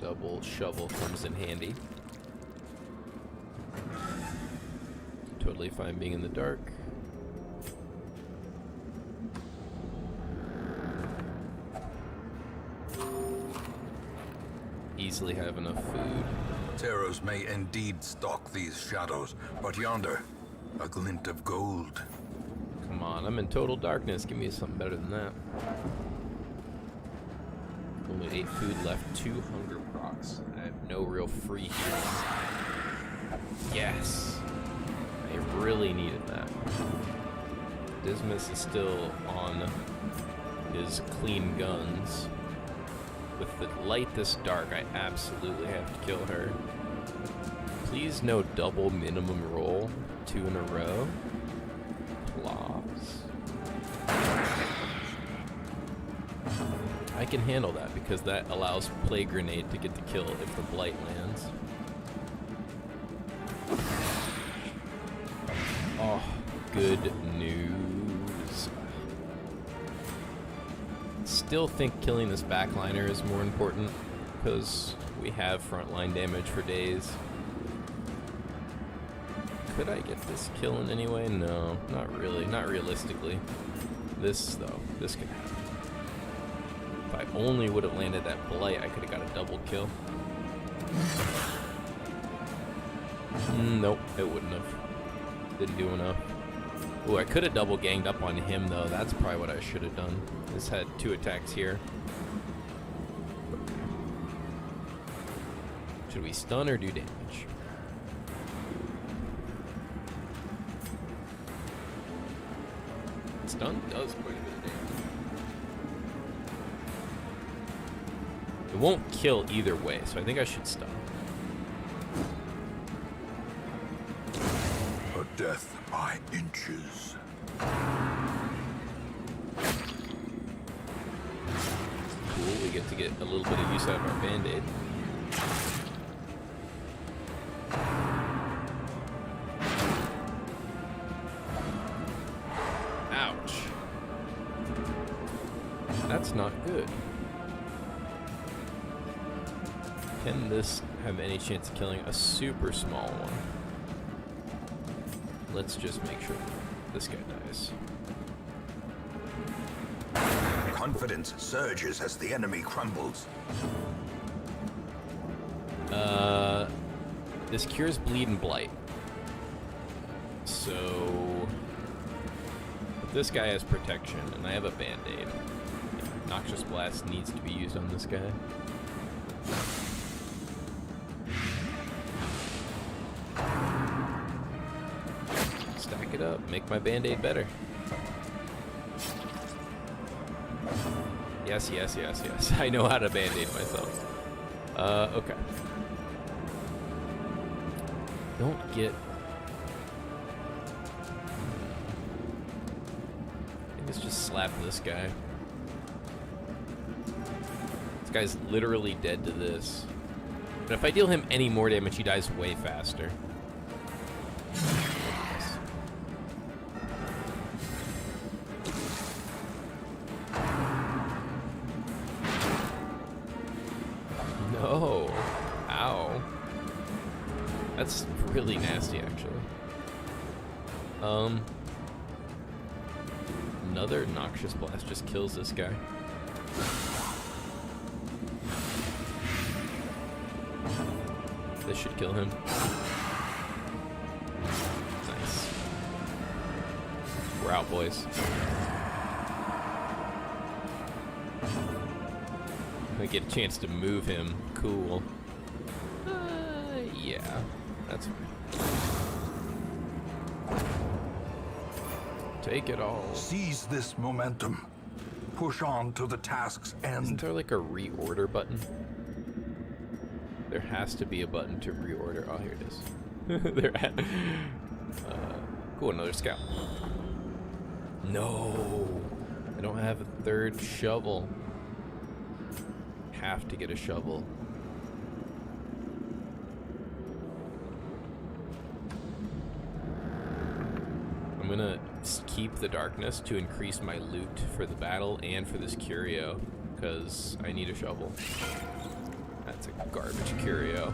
Double shovel comes in handy. Totally fine being in the dark. Easily have enough food. Terrors may indeed stalk these shadows, but yonder, A glint of gold. Come on, I'm in total darkness. Give me something better than that. Only 8 food left, 2 hunger procs. I have no real free heals. Yes! I really needed that. Dismas is still on his clean guns. With the light this dark, I absolutely have to kill her. Please no double minimum roll. 2 in a row. Plops. I can handle that because that allows Plague Grenade to get the kill if the Blight lands. Oh, good news. Still think killing this backliner is more important because we have frontline damage for days. Could I get this kill in any way? No, not really. Not realistically. This, though, this could happen. If I only would have landed that Blight, I could have got a double kill. Nope, it wouldn't have. Didn't do enough. Ooh, I could have double ganged up on him, though. That's probably what I should have done. This had 2 attacks here. Should we stun or do damage? Stun does quite a bit of damage. It won't kill either way, so I think I should stun. A death by inches. Cool, we get to get a little bit of use out of our band-aid. Ouch. That's not good. Can this have any chance of killing a super small one? Let's just make sure this guy dies. Confidence surges as the enemy crumbles. This cures bleed and blight. So if this guy has protection and I have a band-aid, Noxious Blast needs to be used on this guy. Stack it up, make my band-aid better. Yes, yes, yes, yes. I know how to band-aid myself. Okay. Don't get... I think let's just slap this guy. This guy's literally dead to this. But if I deal him any more damage, he dies way faster. No. Ow. That's really nasty, actually. Another Noxious Blast just kills this guy. This should kill him. Nice. We're out, boys. I get a chance to move him. Cool. Yeah, that's fine. Take it all. Seize this momentum. Push on to the task's end. Isn't there like a reorder button? There has to be a button to reorder. Oh, here it is. They're at. Cool, another scout. No, I don't have a third shovel. Have to get a shovel. I'm gonna keep the darkness to increase my loot for the battle and for this curio, because I need a shovel. That's a garbage curio.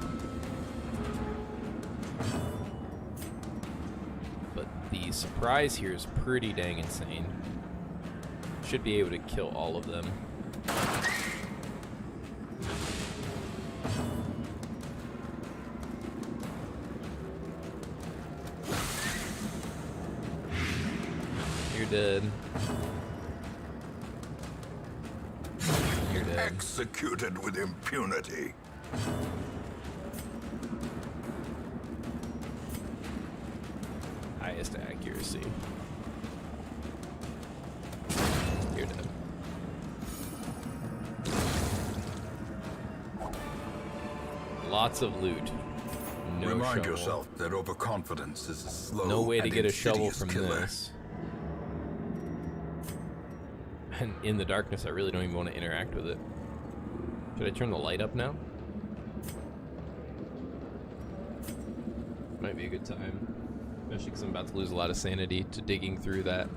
But the surprise here is pretty dang insane. Should be able to kill all of them. You're dead. You're dead. Executed with impunity. Highest accuracy. You're dead. Lots of loot. No Remind shovel. yourself that overconfidence is a slow No way to and get a shovel insidious from killer. this. And in the darkness, I really don't even want to interact with it. Should I turn the light up now? Might be a good time. Especially because I'm about to lose a lot of sanity to digging through that.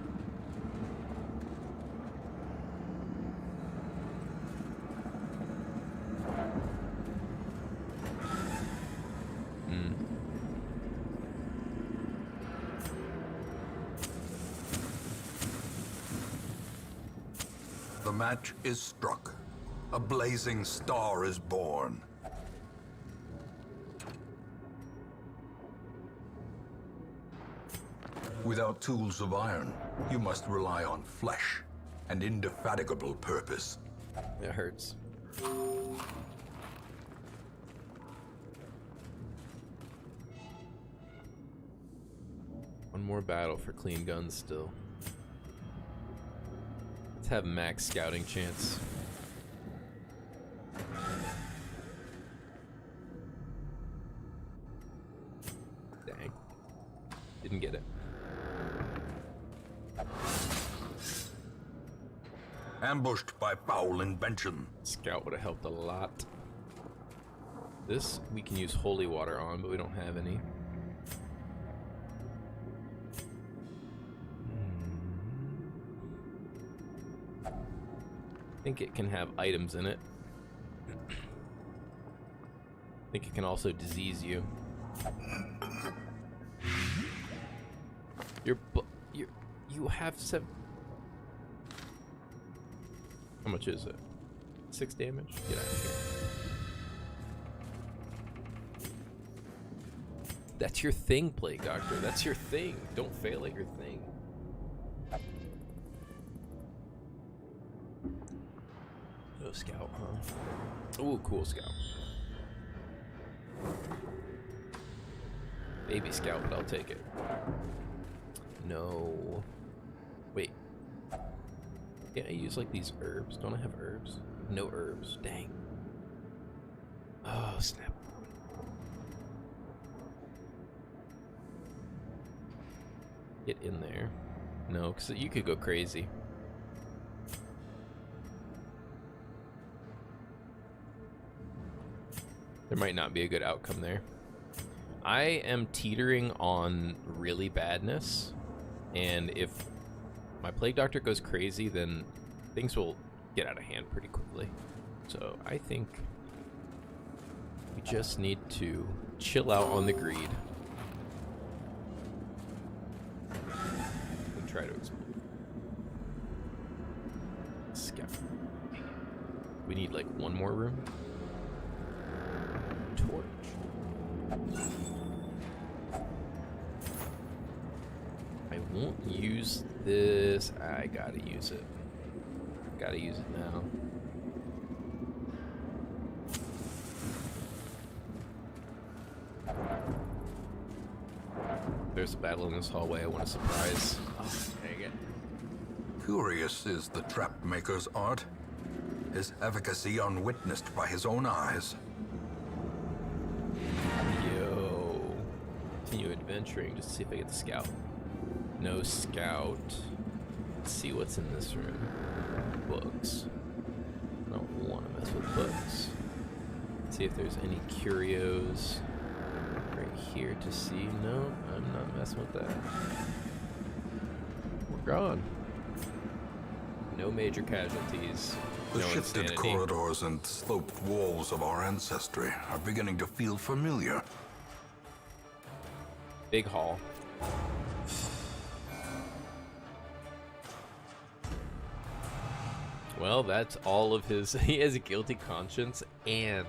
The match is struck. A blazing star is born. Without tools of iron, you must rely on flesh and indefatigable purpose. It hurts. One more battle for clean guns still. Let's have max scouting chance. Dang. Didn't get it. Ambushed by foul invention. Scout would have helped a lot. This we can use holy water on, but we don't have any. I think it can have items in it. I think it can also disease you. You have 7. How much is it? 6 damage? Get out of here. That's your thing, Plague Doctor. That's your thing. Don't fail at your thing. No scout, huh? Ooh, cool scout. Baby scout, but I'll take it. No. Wait. Can't I use like these herbs? Don't I have herbs? No herbs. Dang. Oh, snap. Get in there. No, because you could go crazy. There might not be a good outcome there. I am teetering on really badness, and if my Plague Doctor goes crazy, then things will get out of hand pretty quickly. So I think we just need to chill out on the greed and try to explode. Scout. We need like one more room. Torch. I won't use this. I gotta use it. Gotta use it now. There's a battle in this hallway. I want to surprise. Oh, dang it. Curious is the trap maker's art. His efficacy unwitnessed by his own eyes. Yo. Continue adventuring just to see if I get the scout. No scout. Let's see what's in this room. Books. I don't want to mess with books. Let's see if there's any curios right here to see. No, I'm not messing with that. We're gone. No major casualties. The No shifted insanity. corridors and sloped walls of our ancestry are beginning to feel familiar. Big hall. Well, that's all of his. He has a guilty conscience and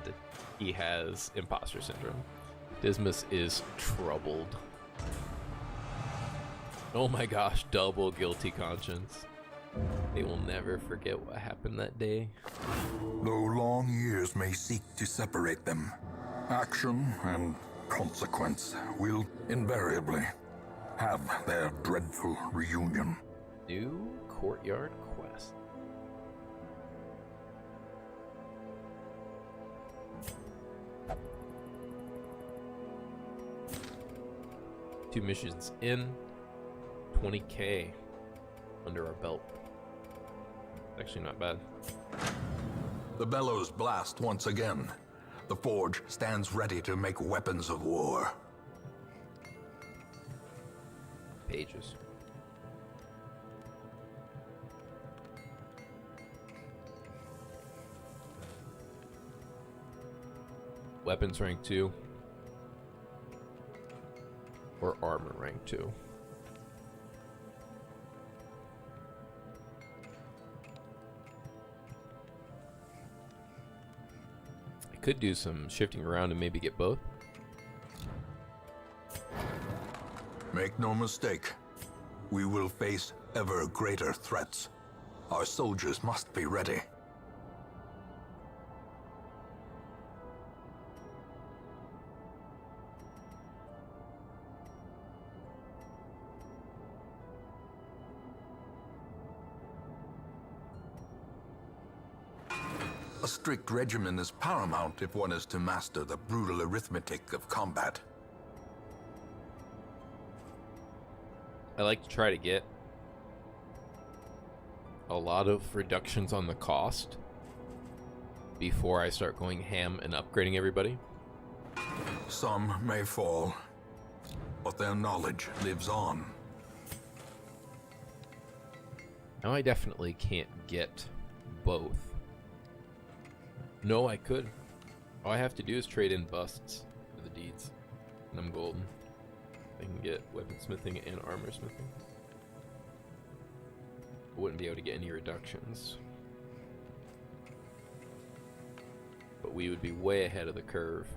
he has imposter syndrome. Dismas is troubled. Oh my gosh, double guilty conscience. They will never forget what happened that day. Though long years may seek to separate them, action and consequence will invariably have their dreadful reunion. New courtyard quest. Two missions in, 20k under our belt. Actually not bad. The bellows blast once again. The forge stands ready to make weapons of war. Pages. Weapons rank 2. Or armor rank 2. I could do some shifting around and maybe get both. Make no mistake, we will face ever greater threats. Our soldiers must be ready. A strict regimen is paramount if one is to master the brutal arithmetic of combat. I like to try to get a lot of reductions on the cost before I start going ham and upgrading everybody. Some may fall, but their knowledge lives on. Now I definitely can't get both. No, I could. All I have to do is trade in busts for the deeds, and I'm golden. I can get weaponsmithing and armor smithing. I wouldn't be able to get any reductions, but we would be way ahead of the curve.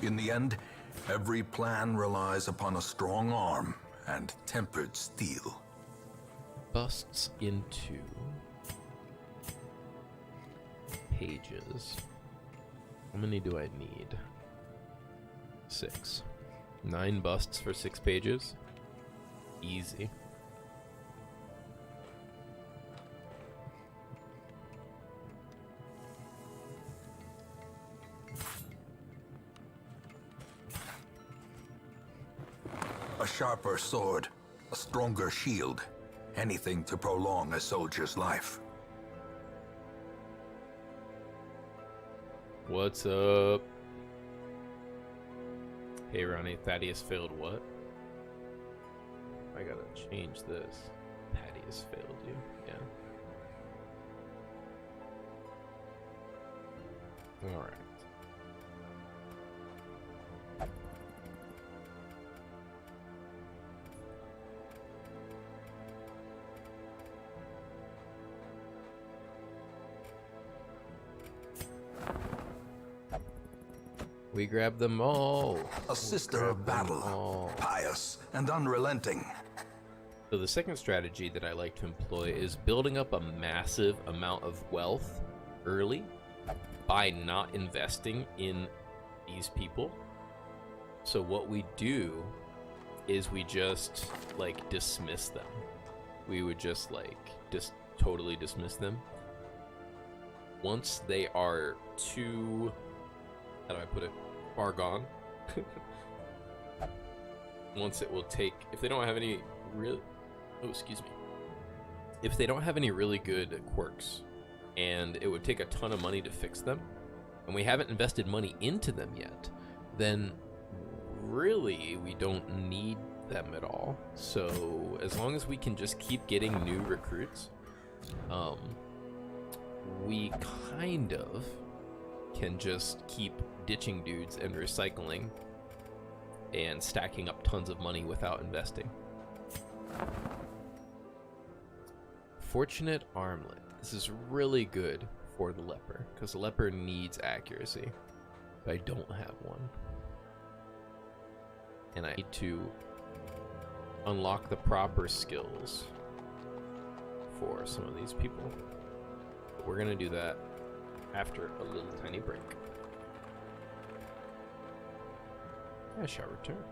In the end, every plan relies upon a strong arm and tempered steel. Busts into pages. How many do I need? 6. 9 busts for 6 pages. Easy. A sharper sword, a stronger shield, anything to prolong a soldier's life. What's up? Hey Ronnie, Thaddeus failed what? I gotta change this. Thaddeus failed you, yeah. Alright. We grab them all. A sister of battle, pious and unrelenting. So the second strategy that I like to employ is building up a massive amount of wealth early by not investing in these people. So what we do is we just like dismiss them. We would just like just totally dismiss them. Once they are too, how do I put it, far gone. Once it will take, if they don't have any real, if they don't have any really good quirks, and it would take a ton of money to fix them, and we haven't invested money into them yet, then really we don't need them at all. So as long as we can just keep getting new recruits, we kind of can just keep ditching dudes and recycling and stacking up tons of money without investing. Fortunate armlet. This is really good for the leper because the leper needs accuracy, but I don't have one. and I need to unlock the proper skills for some of these people. But we're gonna do that after a little tiny break. I shall return.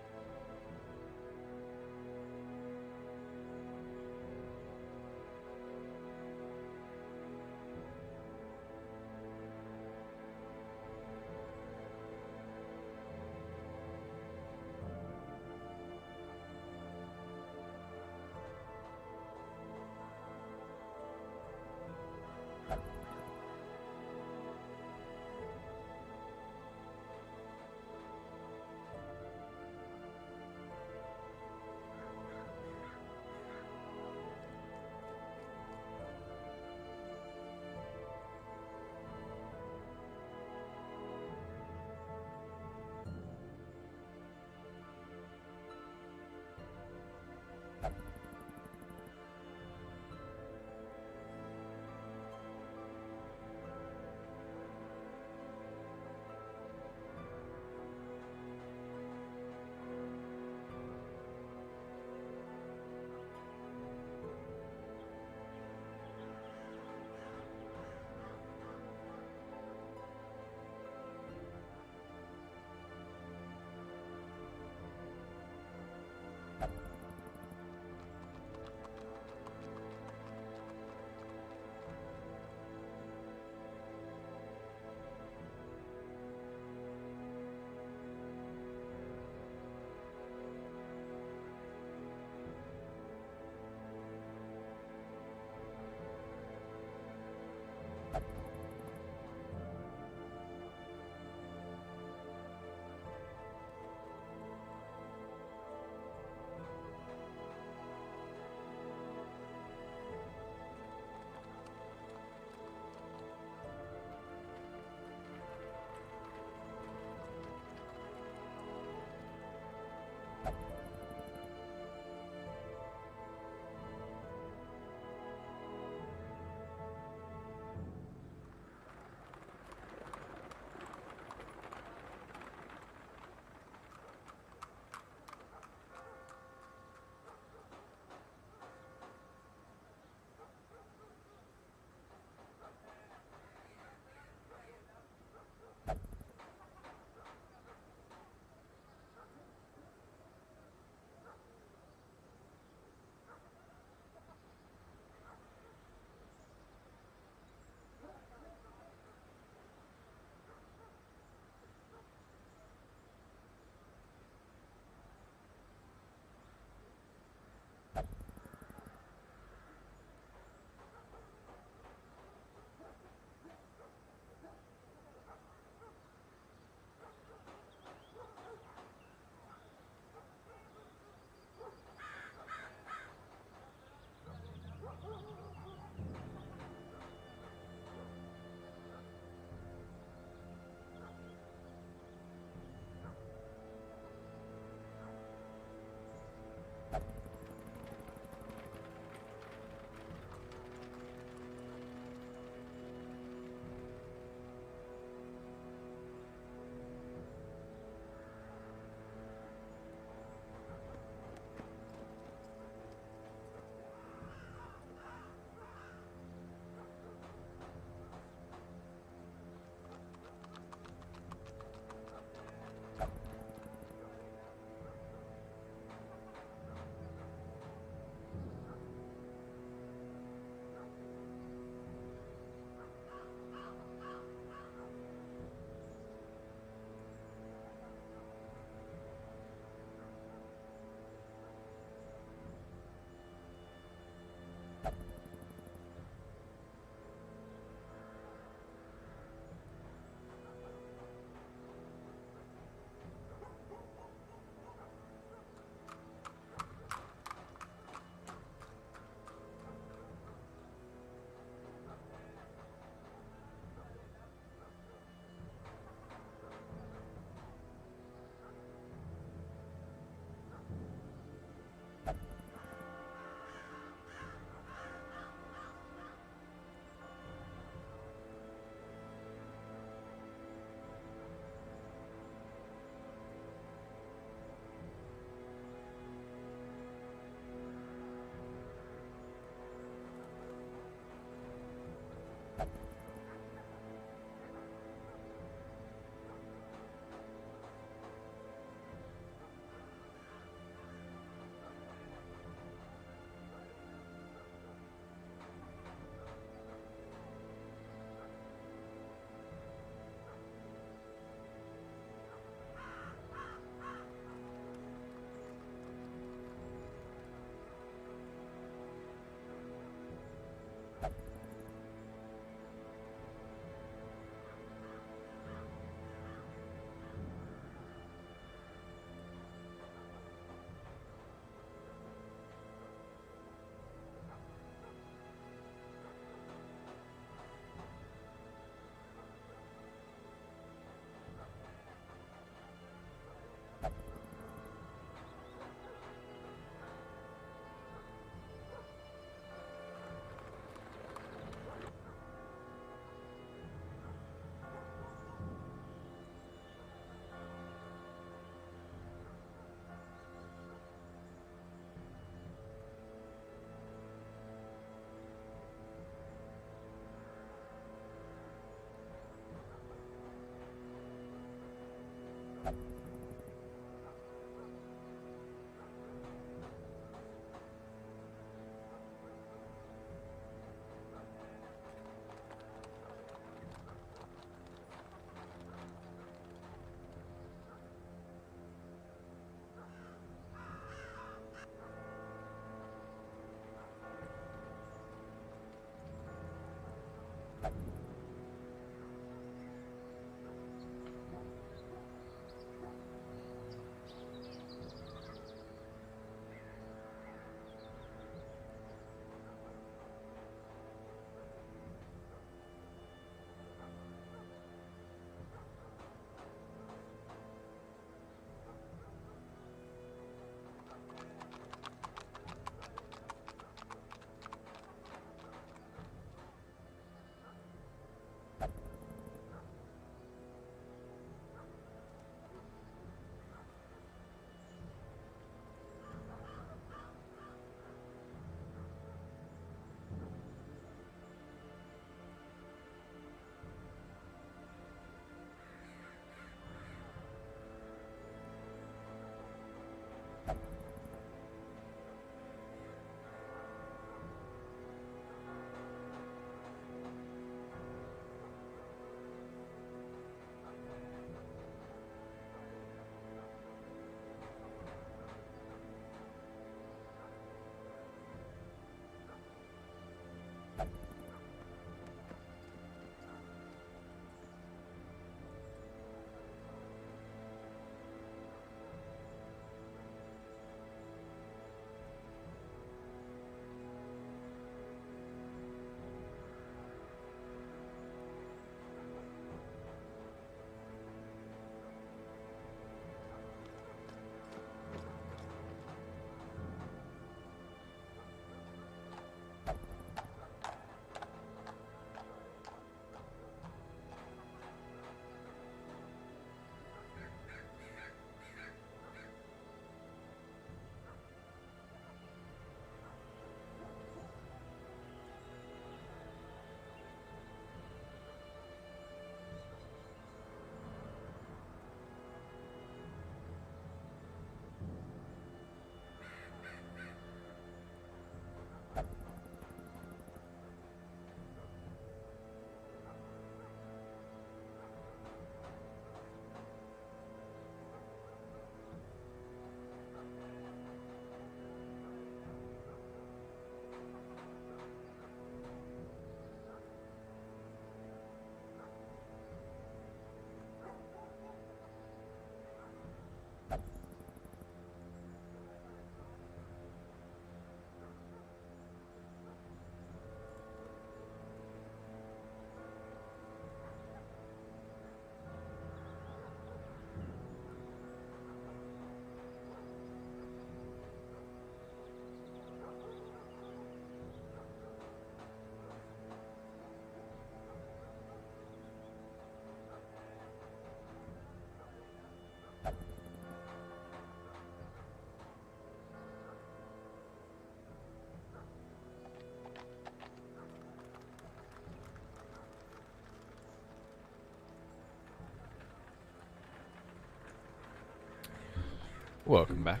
Welcome back.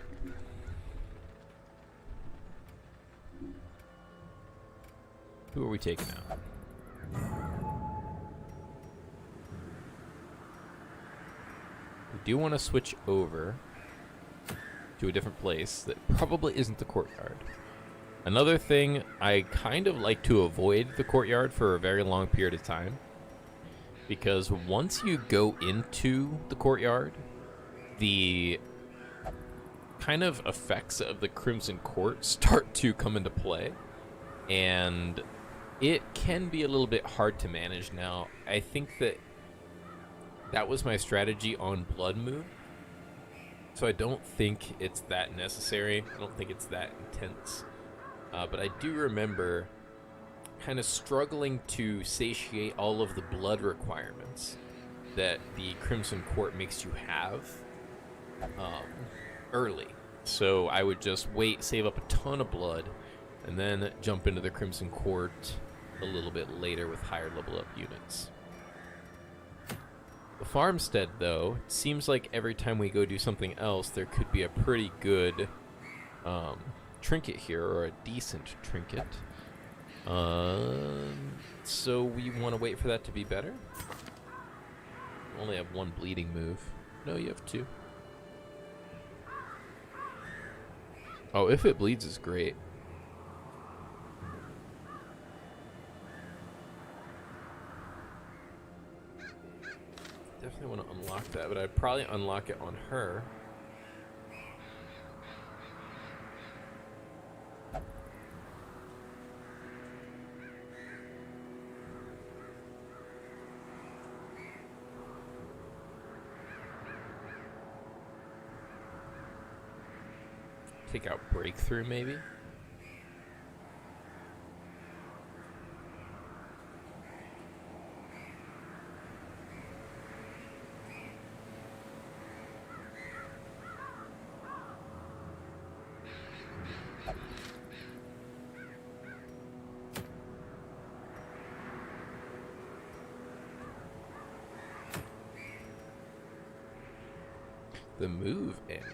Who are we taking out? We do want to switch over to a different place that probably isn't the courtyard. Another thing, I kind of like to avoid the courtyard for a very long period of time, because once you go into the courtyard, the kind of effects of the Crimson Court start to come into play, and it can be a little bit hard to manage. Now, I think that was my strategy on Blood Moon, so I don't think it's that necessary. I don't think it's that intense. But I do remember kind of struggling to satiate all of the blood requirements that the Crimson Court makes you have early. So I would just wait, save up a ton of blood, and then jump into the Crimson Court a little bit later with higher level up units. farmstead, though, it seems like every time we go do something else, there could be a pretty good trinket here, or a decent trinket. So we want to wait for that to be better? Only have one bleeding move. No, you have two. Oh, if it bleeds is great. Definitely want to unlock that, but I'd probably unlock it on her. Take out breakthrough, maybe? The move amulet.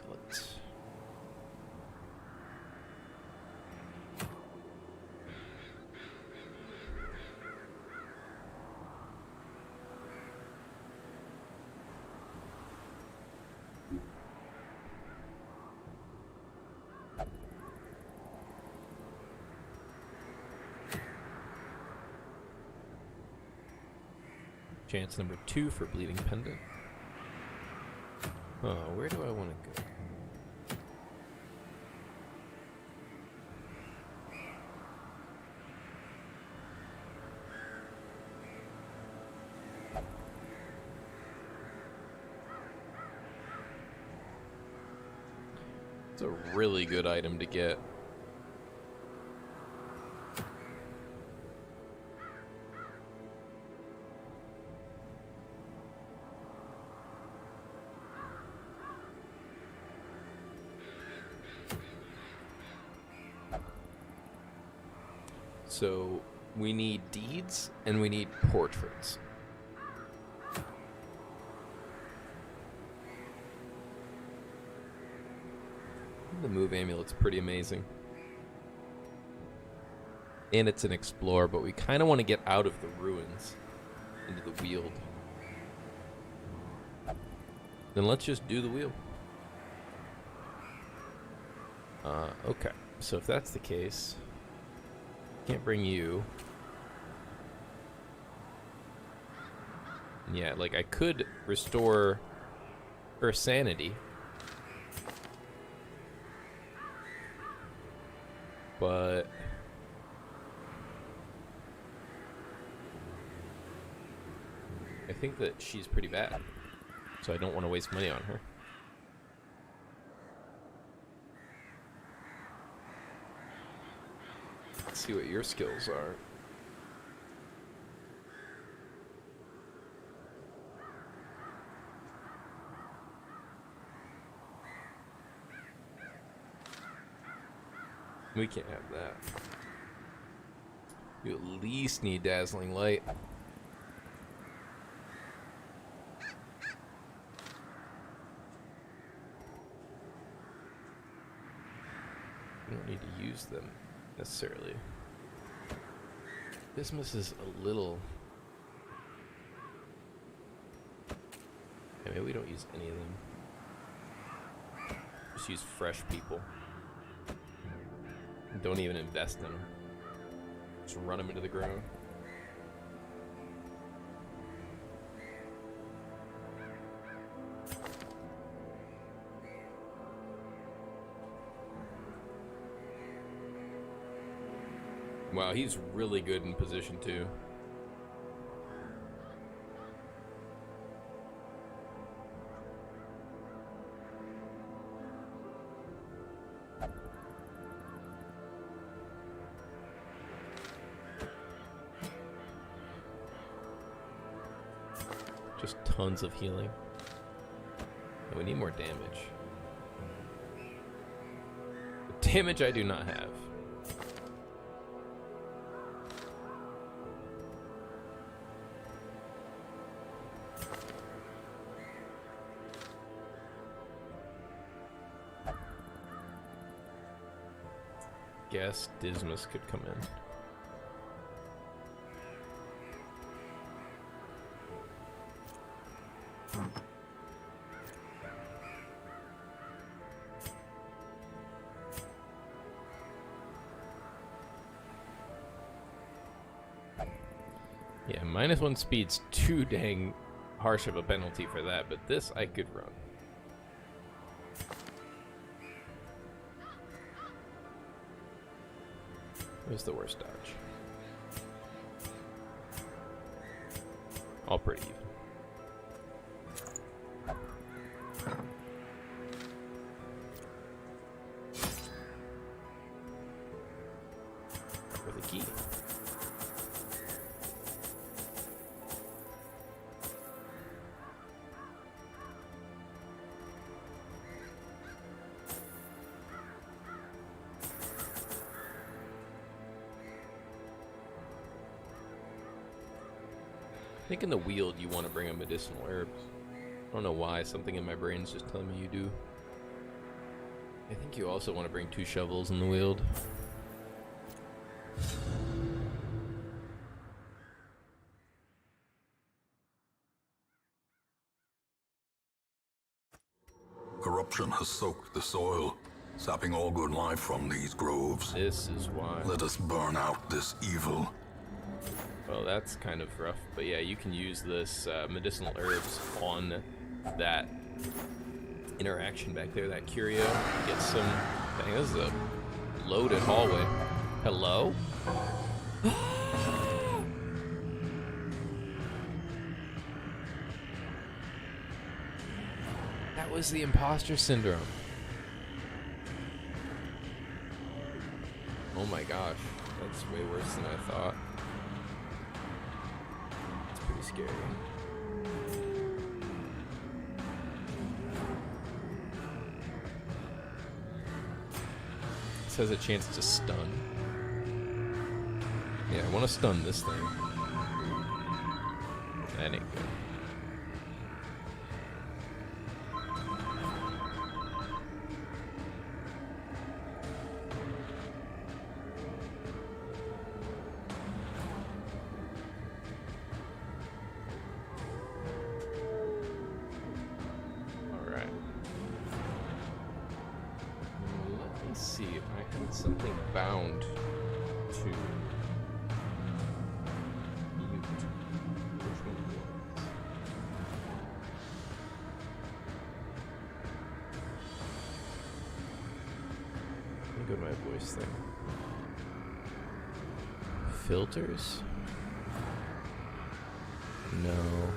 Chance number 2 for bleeding pendant. Oh, where do I want to go? It's a really good item to get. So we need deeds and we need portraits. The move amulet's pretty amazing. And it's an explorer, but we kind of want to get out of the ruins into the Weald. Then let's just do the wheel. Okay, so if that's the case, can't bring you. Yeah, like I could restore her sanity, but I think that she's pretty bad, so I don't want to waste money on her. Let's see what your skills are. We can't have that. You at least need dazzling light. You don't need to use them necessarily. Bismuth is a little... Yeah, maybe we don't use any of them. Just use fresh people. Don't even invest in them. Just run them into the ground. Wow, he's really good in position too. Just tons of healing. And we need more damage. The damage I do not have. guess Dismas could come in. Yeah, -1 speed's too dang harsh of a penalty for that, but this I could run. It was the worst dodge. All pretty even. With a key. I think in the Weald you want to bring a medicinal herbs. I don't know why, something in my brain's just telling me you do. I think you also want to bring 2 shovels in the Weald. Corruption has soaked the soil, sapping all good life from these groves. This is why. Let us burn out this evil. Well, that's kind of rough, but yeah, you can use this medicinal herbs on that interaction back there, that curio. Get some... Dang, this is a loaded hallway. Hello? That was the imposter syndrome. Oh my gosh, that's way worse than I thought. Pretty scary. This has a chance to stun. Yeah, I want to stun this thing. That ain't good. See if I had something bound to mute. Which one was? Let me go to my voice thing. Filters? No.